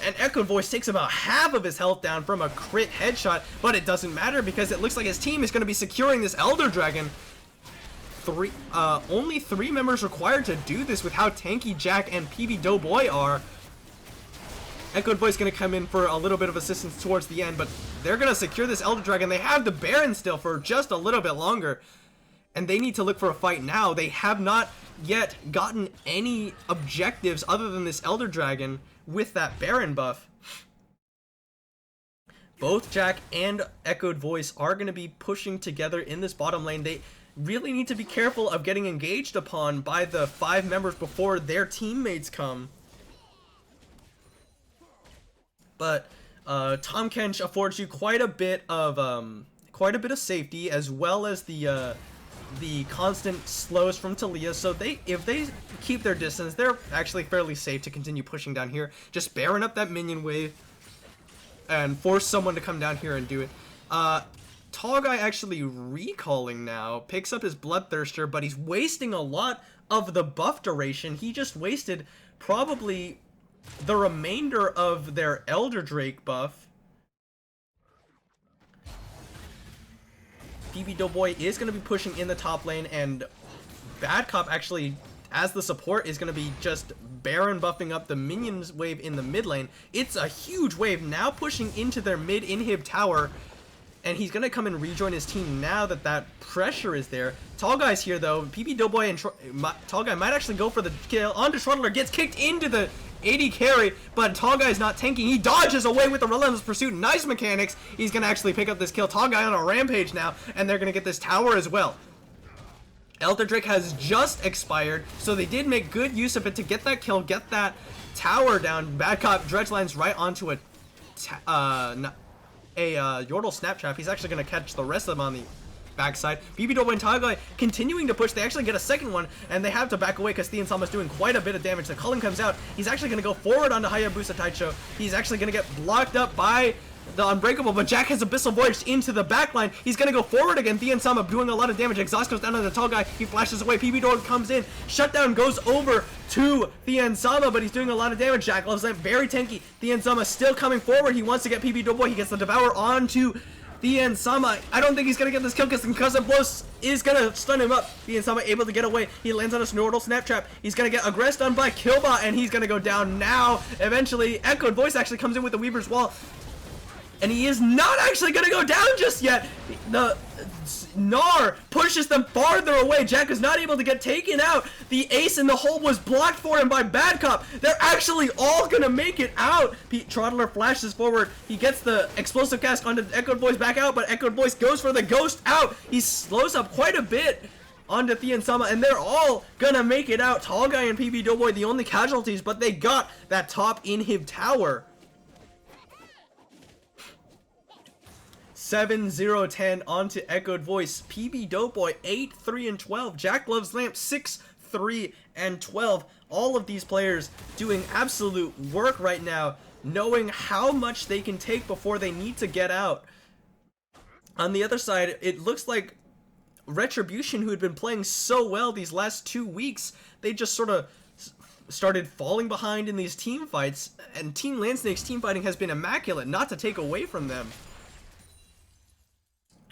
Speaker 1: And Echoed Voice takes about half of his health down from a crit headshot, but it doesn't matter because it looks like his team is going to be securing this Elder Dragon. Only 3 members required to do this with how tanky Jack and PB Doughboy are. Echoed Voice gonna come in for a little bit of assistance towards the end, but they're gonna secure this Elder Dragon. They have the Baron still for just a little bit longer, and they need to look for a fight now. They have not yet gotten any objectives other than this Elder Dragon with that Baron buff. Both Jack and Echoed Voice are gonna be pushing together in this bottom lane. They really need to be careful of getting engaged upon by the 5 members before their teammates come. But Tom Kench affords you quite a bit of safety, as well as the constant slows from Talia. So if they keep their distance, they're actually fairly safe to continue pushing down here. Just Baron up that minion wave and force someone to come down here and do it. Tall Guy actually recalling now, picks up his Bloodthirster, but he's wasting a lot of the buff duration. He just wasted probably the remainder of their Elder Drake buff. PB Doughboy is going to be pushing in the top lane, and Bad Cop actually, as the support, is going to be just Baron buffing up the minions wave in the mid lane. It's a huge wave now pushing into their mid inhib tower. And he's going to come and rejoin his team now that that pressure is there. Tall Guy's here, though. PB Doughboy and Tall Guy might actually go for the kill. Onto Trottler, gets kicked into the AD carry, but Tall Guy's not tanking. He dodges away with the Relentless Pursuit. Nice mechanics. He's going to actually pick up this kill. Tall Guy on a rampage now, and they're going to get this tower as well. Elder Drake has just expired, so they did make good use of it to get that kill, get that tower down. Bad Cop Dredge Lines right onto a Yordle Snap Trap. He's actually going to catch the rest of them on the backside. BB Doughboy and Tall Guy continuing to push. They actually get a second one, and they have to back away because Thien Sama's doing quite a bit of damage. The Culling comes out. He's actually going to go forward onto Hayabusa Taicho. He's actually going to get blocked up by the Unbreakable, but Jack has Abyssal Voyage into the backline. He's going to go forward again. Thien Sama doing a lot of damage. Exhaust goes down on the Tall Guy. He flashes away. PB Doughboy comes in. Shutdown goes over to Thien Sama, but he's doing a lot of damage. Jack loves that. Very tanky. Thien Sama still coming forward. He wants to get PB Doughboy. He gets the Devour onto Thien Sama. I don't think he's going to get this kill because the Concussive Blows is going to stun him up. Thien Sama able to get away. He lands on a Snortle Snap Trap. He's going to get aggressed on by Killbot, and he's going to go down now. Eventually, Echoed Voice actually comes in with the Weaver's Wall. And he is not actually going to go down just yet. The Gnar pushes them farther away. Jack is not able to get taken out. The ace in the hole was blocked for him by Bad Cop. They're actually all going to make it out. Trottler flashes forward. He gets the explosive cast onto Echoed Voice back out, but Echoed Voice goes for the ghost out. He slows up quite a bit onto Thien Sama, and they're all going to make it out. Tall Guy and PB Doughboy, the only casualties, but they got that top inhib tower. 7-0-10 onto Echoed Voice. PB Doughboy 8-3-12. Jack Loves Lamp 6-3-12. All of these players doing absolute work right now, knowing how much they can take before they need to get out. On the other side, it looks like Retribution, who had been playing so well these last 2 weeks, they just sort of started falling behind in these team fights, and Team Landsnake's team fighting has been immaculate, not to take away from them.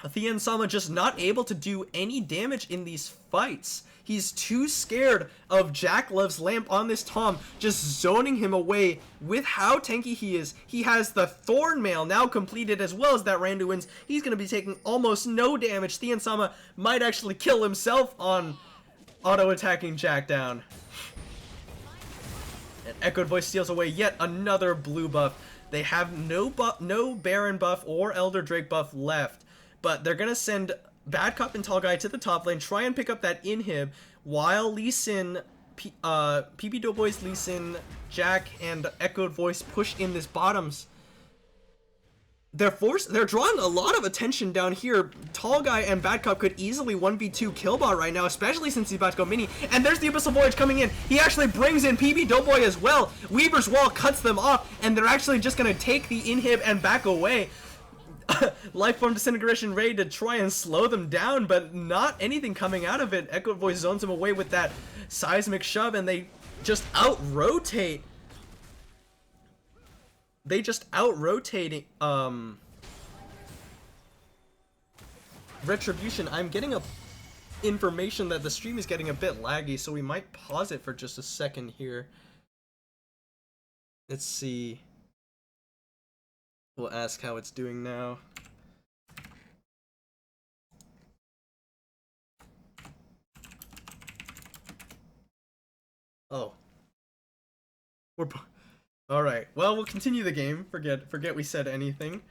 Speaker 1: Thien Sama just not able to do any damage in these fights. He's too scared of Jack Loves Lamp on this Tom, just zoning him away with how tanky he is. He has the Thorn Mail now completed, as well as that Randuin's. He's going to be taking almost no damage. Thien Sama might actually kill himself on auto-attacking Jack down. And Echoed Voice steals away yet another blue buff. They have no Baron buff or Elder Drake buff left, but they're going to send Bad Cop and Tall Guy to the top lane, try and pick up that inhib, while Lee Sin, PB Doughboys, Lee Sin, Jack, and Echoed Voice push in this bottoms. They're drawing a lot of attention down here. Tall Guy and Bad Cop could easily 1v2 Killbot right now, especially since he's about to go mini. And there's the Abyssal Voyage coming in. He actually brings in PB Doughboy as well. Weaver's Wall cuts them off, and they're actually just going to take the inhib and back away. Lifeform Disintegration ready to try and slow them down, but not anything coming out of it. Echoed Voice zones him away with that Seismic Shove, and they just out-rotate. They just out-rotate Retribution. I'm getting information that the stream is getting a bit laggy, so we might pause it for just a second here. Let's see. We'll ask how it's doing now. Oh. Alright, well, we'll continue the game. Forget we said anything.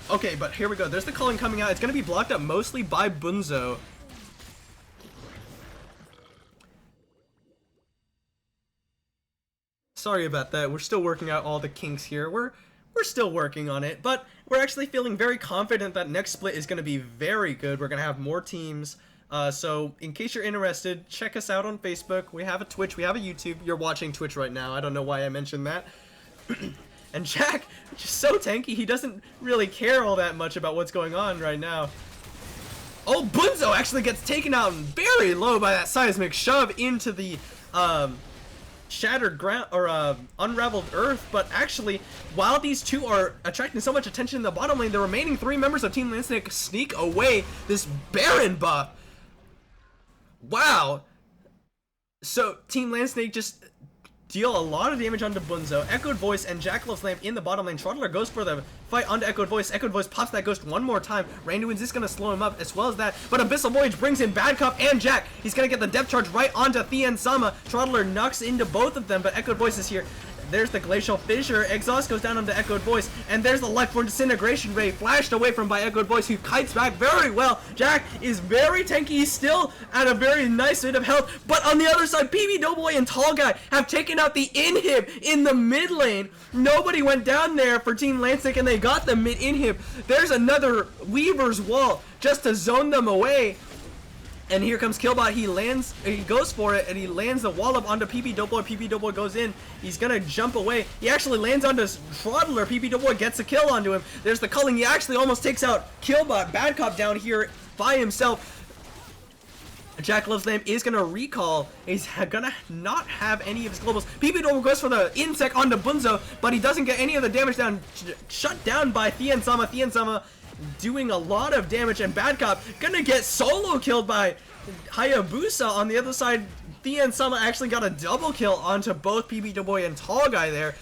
Speaker 1: Okay, but here we go. There's the calling coming out. It's going to be blocked up mostly by Bunzo. Sorry about that. We're still working out all the kinks here. We're still working on it, but we're actually feeling very confident that next split is going to be very good. We're going to have more teams. So in case you're interested, check us out on Facebook. We have a Twitch. We have a YouTube. You're watching Twitch right now. I don't know why I mentioned that. And Jack, just so tanky. He doesn't really care all that much about what's going on right now. Oh, Bunzo actually gets taken out very low by that Seismic Shove into the Shattered Ground, or Unraveled Earth. But actually, while these two are attracting so much attention in the bottom lane, the remaining 3 members of Team Landsnake's sneak away this Baron buff. Wow. So Team Landsnake just deal a lot of damage onto Bunzo. Echoed Voice and Jack Loves Lamp in the bottom lane. Trottler goes for the fight onto Echoed Voice. Echoed Voice pops that ghost one more time. Randuin's is going to slow him up as well as that. But Abyssal Voyage brings in Bad Cop and Jack. He's going to get the depth charge right onto Thien Sama. Trottler knocks into both of them, but Echoed Voice is here. There's the Glacial Fissure. Exhaust goes down onto Echoed Voice. And there's the Lifeform Disintegration Ray flashed away from by Echoed Voice, who kites back very well. Jack is very tanky. He's still at a very nice bit of health. But on the other side, PB Doughboy and Tall Guy have taken out the inhib in the mid lane. Nobody went down there for Team Landsnake, and they got the mid inhib. There's another Weaver's Wall just to zone them away. And here comes Killbot. He goes for it, and he lands the wall up onto PB Doughboy. PB Doughboy goes in. He's gonna jump away. He actually lands onto Trottler. PB Doughboy gets a kill onto him. There's the culling. He actually almost takes out Killbot. Bad Cop down here by himself. Jack Loves Lamp is gonna recall. He's gonna not have any of his globals. PB Doughboy goes for the insect onto Bunzo, but he doesn't get any of the damage down. Shut down by Thien Sama. Thien Sama doing a lot of damage, and Bad Cop gonna get solo killed by Hayabusa. On the other side, Thien Sama actually got a double kill onto both PB Doughboy and Tall Guy there.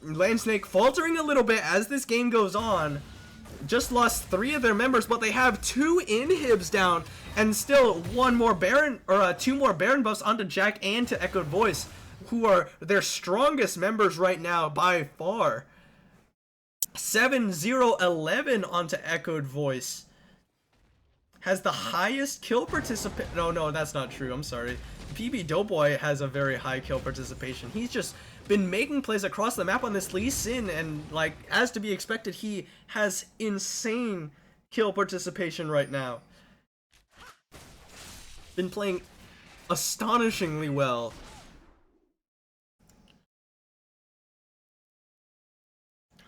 Speaker 1: Landsnake faltering a little bit as this game goes on. Just lost 3 of their members, but they have 2 inhibs down, and still 1 more Baron, or 2 more Baron buffs onto Jack and to Echoed Voice, who are their strongest members right now by far. 7-0-11 onto Echoed Voice. has the highest kill participation. No, that's not true. I'm sorry. PB Doughboy has a very high kill participation. He's just been making plays across the map on this Lee Sin, and like as to be expected, he has insane kill participation right now. Been playing astonishingly well.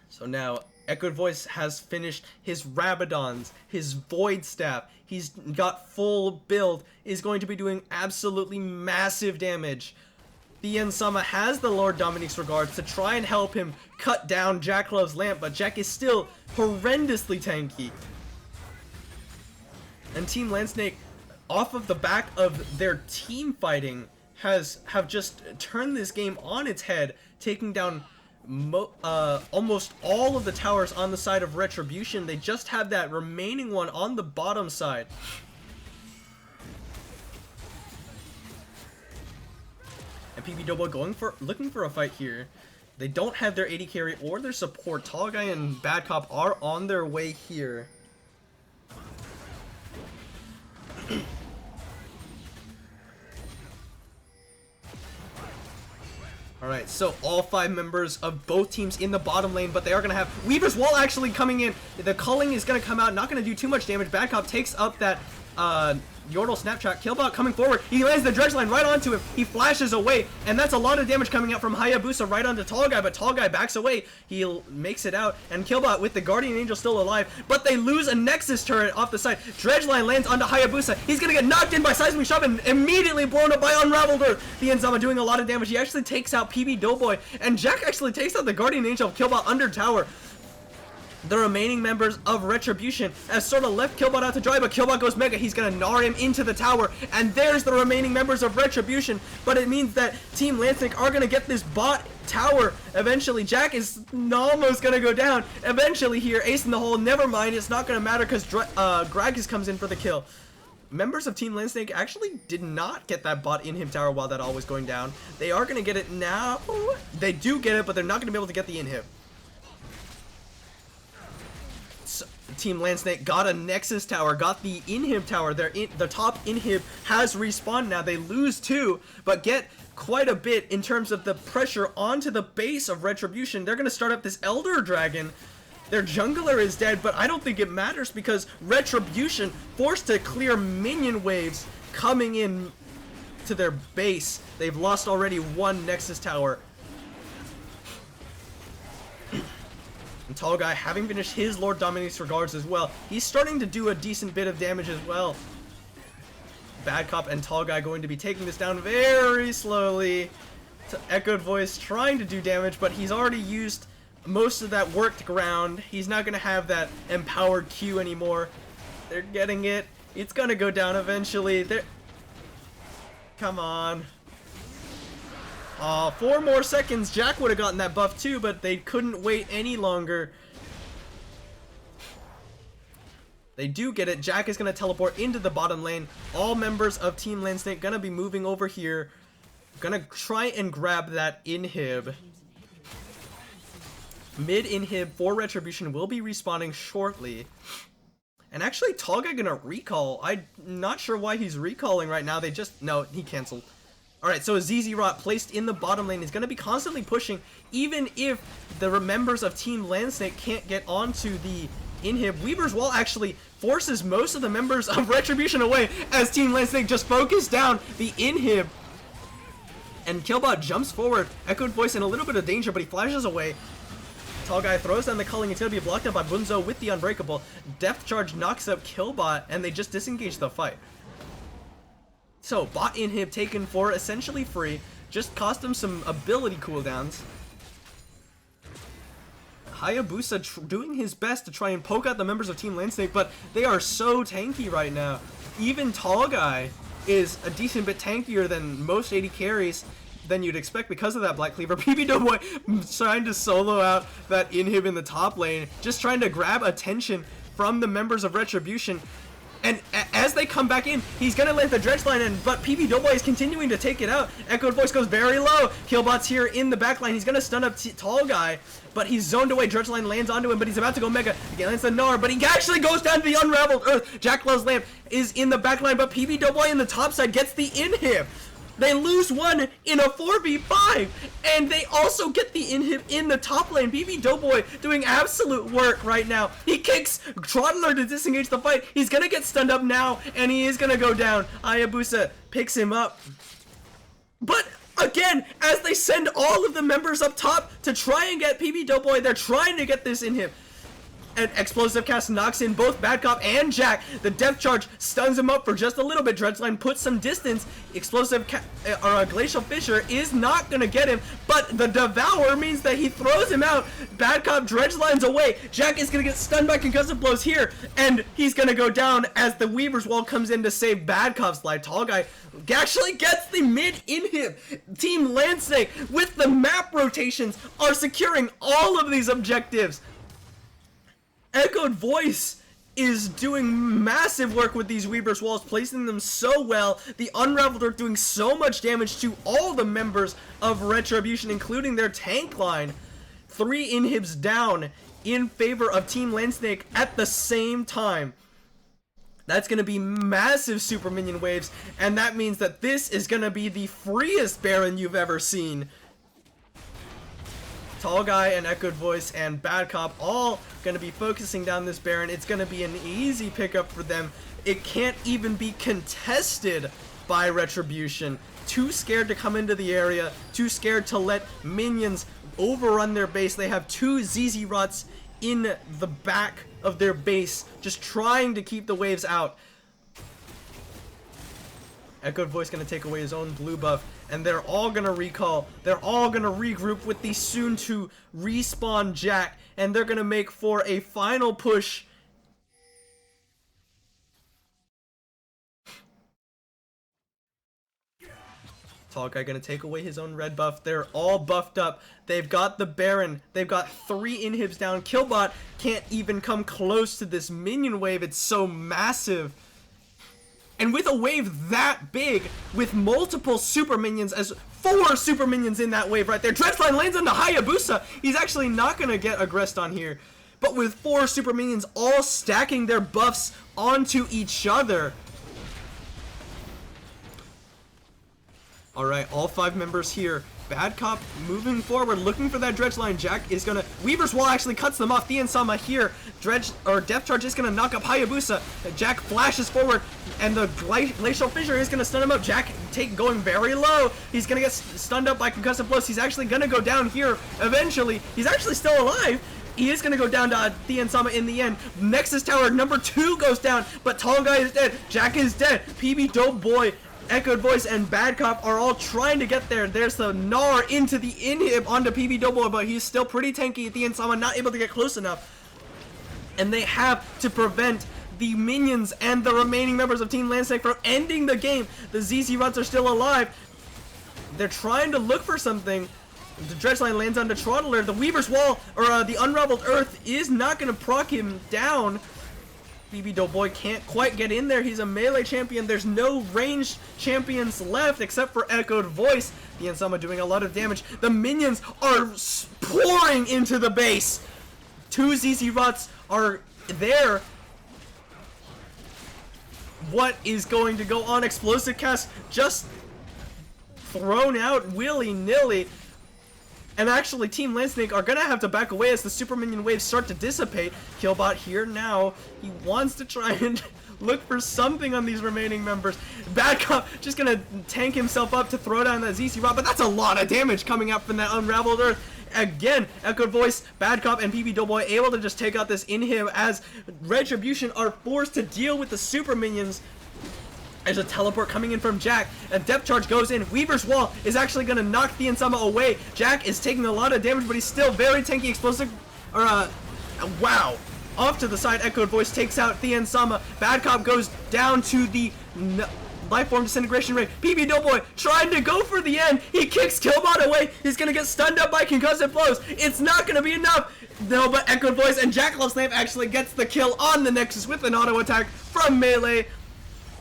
Speaker 1: So now Echoed Voice has finished his Rabadons, his Void Staff. He's got full build, is going to be doing absolutely massive damage. The Ensama has the Lord Dominique's Regards to try and help him cut down Jack Love's Lamp, but Jack is still horrendously tanky. And Team Landsnake, off of the back of their team fighting, have just turned this game on its head, taking down almost all of the towers on the side of Retribution. They just have that remaining one on the bottom side. And PB Doughboy looking for a fight here. They don't have their AD carry or their support. Tall Guy and Bad Cop are on their way here. Alright, so all 5 members of both teams in the bottom lane, but they are going to have Weaver's Wall actually coming in. The culling is going to come out, not going to do too much damage. Bad Cop takes up that Yordle Snapshot. Killbot coming forward. He lands the Dredge Line right onto him. He flashes away, and that's a lot of damage coming out from Hayabusa right onto Tall Guy, but Tall Guy backs away. He makes it out, and Killbot with the Guardian Angel still alive, but they lose a Nexus turret off the side. Dredge Line lands onto Hayabusa. He's gonna get knocked in by Seismic Shock and immediately blown up by Unraveled Earth. The Enzama doing a lot of damage. He actually takes out PB Doughboy, and Jack actually takes out the Guardian Angel of Killbot under tower. The remaining members of Retribution have sort of left Killbot out to dry, but Killbot goes Mega. He's going to gnar him into the tower, and there's the remaining members of Retribution, but it means that Team Landsnake are going to get this bot tower eventually. Jack is almost going to go down eventually here. Ace in the hole. Never mind. It's not going to matter because Gragas comes in for the kill. Members of Team Landsnake actually did not get that bot in-hib tower while that all was going down. They are going to get it now. They do get it, but they're not going to be able to get the in-hib. Team Landsnake got a Nexus tower, got the inhib tower. The top inhib has respawned now. They lose 2, but get quite a bit in terms of the pressure onto the base of Retribution. They're going to start up this Elder Dragon. Their jungler is dead, but I don't think it matters because Retribution forced to clear minion waves coming in to their base. They've lost already 1 Nexus tower. And Tall Guy, having finished his Lord Dominique's Regards as well, he's starting to do a decent bit of damage as well. Bad Cop and Tall Guy going to be taking this down very slowly. Echoed Voice trying to do damage, but he's already used most of that worked ground. He's not going to have that empowered Q anymore. They're getting it. It's going to go down eventually. Come on. 4 more seconds. Jack would have gotten that buff too, but they couldn't wait any longer. They do get it. Jack is going to teleport into the bottom lane. All members of Team Landsnake going to be moving over here. Going to try and grab that inhib. Mid inhib for Retribution will be respawning shortly. And actually, Tall Guy going to recall. I'm not sure why he's recalling right now. No, he canceled. Alright, so ZZ Rot placed in the bottom lane is going to be constantly pushing, even if the members of Team Landsnake can't get onto the inhib. Weaver's Wall actually forces most of the members of Retribution away as Team Landsnake just focus down the inhib. And Killbot jumps forward. Echoed Voice in a little bit of danger, but he flashes away. Tall Guy throws down the culling. It's going to be blocked up by Bunzo with the Unbreakable. Depth Charge knocks up Killbot, and they just disengage the fight. So, bot inhib taken for essentially free. Just cost him some ability cooldowns. Hayabusa doing his best to try and poke out the members of Team Landsnake, but they are so tanky right now. Even Tall Guy is a decent bit tankier than most AD carries than you'd expect because of that Black Cleaver. PB Doughboy trying to solo out that inhib in the top lane, just trying to grab attention from the members of Retribution. And as they come back in, he's gonna land the dredge line in, but PB Doughboy is continuing to take it out. Echoed Voice goes very low. Killbot's here in the back line. He's gonna stun up Tall Guy, but he's zoned away. Dredge line lands onto him, but he's about to go Mega. He lands the Gnar, but he actually goes down to the Unraveled Earth. Jack Love's Lamp is in the back line, but PB Doughboy in the top side gets the inhib. They lose one in a 4v5, and they also get the inhib in the top lane. PB Doughboy doing absolute work right now. He kicks Trottler to disengage the fight. He's gonna get stunned up now, and he is gonna go down. Hayabusa picks him up. But again, as they send all of the members up top to try and get PB Doughboy, they're trying to get this inhib. An explosive cast knocks in both Bad Cop and Jack. The depth charge stuns him up for just a little bit. Dredgeline puts some distance. Explosive Glacial Fissure is not gonna get him, but the Devour means that he throws him out. Bad Cop Dredgeline's away. Jack is gonna get stunned by concussive blows here, and he's gonna go down as the Weaver's Wall comes in to save Bad Cop's life. Tall Guy actually gets the mid inhib. Team Landsnake with the map rotations are securing all of these objectives. Echoed Voice is doing massive work with these Weaver's Walls, placing them so well. The Unraveled Earth doing so much damage to all the members of Retribution, including their tank line. 3 inhibs down in favor of Team Landsnake at the same time. That's going to be massive super minion waves, and that means that this is going to be the freest Baron you've ever seen. Tall Guy and Echoed Voice and Bad Cop all going to be focusing down this Baron. It's going to be an easy pickup for them. It can't even be contested by Retribution. Too scared to come into the area, too scared to let minions overrun their base. They have 2 ZZ Rots in the back of their base, just trying to keep the waves out. Echoed Voice going to take away his own blue buff, and they're all going to recall. They're all going to regroup with the soon to respawn Jack, and they're going to make for a final push. Tall Guy going to take away his own red buff. They're all buffed up. They've got the Baron. They've got 3 inhibs down. Killbot can't even come close to this minion wave. It's so massive. And with a wave that big, with multiple super minions, as 4 super minions in that wave right there, Dredgeline lands on the Hayabusa. He's actually not going to get aggressed on here. But with 4 super minions all stacking their buffs onto each other. Alright, all 5 members here. Bad Cop moving forward, looking for that dredge line. Jack is gonna... Weaver's Wall actually cuts them off. Thien Sama here. Depth Charge is gonna knock up Hayabusa. Jack flashes forward, and the Glacial Fissure is gonna stun him up. Jack going very low. He's gonna get stunned up by concussive blows. He's actually gonna go down here eventually. He's actually still alive. He is going to go down to Thien Sama in the end. Nexus Tower number 2 goes down, but Tall Guy is dead. Jack is dead. PB Doughboy, Echoed Voice, and Bad Cop are all trying to get there. There's the Gnar into the inhib onto PB Doughboy, but he's still pretty tanky. Thien Sama not able to get close enough. And they have to prevent the minions and the remaining members of Team Landsnake from ending the game. The ZZ Ruts are still alive. They're trying to look for something. The dredge line lands onto Trottler. The Weaver's Wall, or the Unraveled Earth, is not going to proc him down. PB Doughboy can't quite get in there. He's a melee champion. There's no ranged champions left except for Echoed Voice. Thien Sama doing a lot of damage. The minions are pouring into the base. 2 ZZ Rots are there. What is going to go on? Explosive cast just thrown out willy-nilly. And actually, Team Landsnake are going to have to back away as the super minion waves start to dissipate. Killbot here now. He wants to try and look for something on these remaining members. Bad Cop just going to tank himself up to throw down that ZZ Rod, but that's a lot of damage coming out from that Unraveled Earth. Again, Echoed Voice, Bad Cop, and PB Doughboy able to just take out this inhib as Retribution are forced to deal with the super minions. There's a teleport coming in from Jack. A depth charge goes in. Weaver's Wall is actually going to knock Thien Sama away. Jack is taking a lot of damage, but he's still very tanky. Explosive, wow. Off to the side, Echoed Voice takes out Thien Sama. Bad Cop goes down to the Lifeform Disintegration Ray. PB Doughboy trying to go for the end. He kicks Killbot away. He's gonna get stunned up by Concussive Blows. It's not gonna be enough. No, but Echoed Voice and Jackalope Slam actually gets the kill on the Nexus with an auto attack from Melee.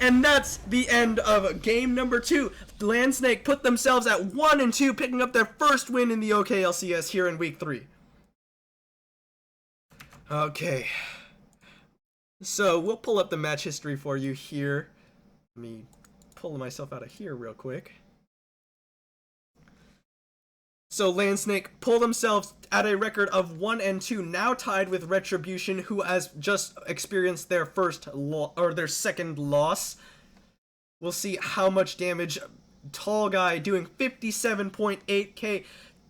Speaker 1: And that's the end of game number 2. SNEK put themselves at 1-2, picking up their first win in the OKLCS here in week 3. Okay. So we'll pull up the match history for you here. Let me pull myself out of here real quick. So SNEK pull themselves at a record of 1-2, now tied with Retribution, who has just experienced their their second loss. We'll see how much damage. Tall Guy doing 57.8k.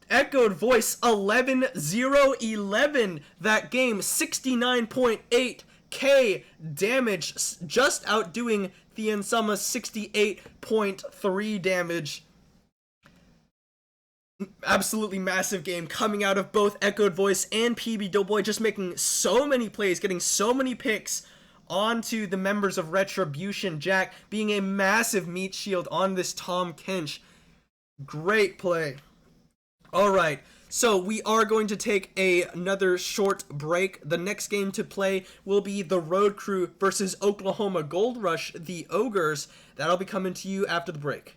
Speaker 1: Echoed Voice 11-0-11 that game, 69.8k damage, just outdoing the Insama 68.3 damage. Absolutely massive game coming out of both Echoed Voice and PB Doughboy, just making so many plays, getting so many picks onto the members of Retribution. Jack being a massive meat shield on this Tom Kench. Great play. Alright, so we are going to take another short break. The next game to play will be the Road Crew versus Oklahoma Gold Rush, the Ogres. That'll be coming to you after the break.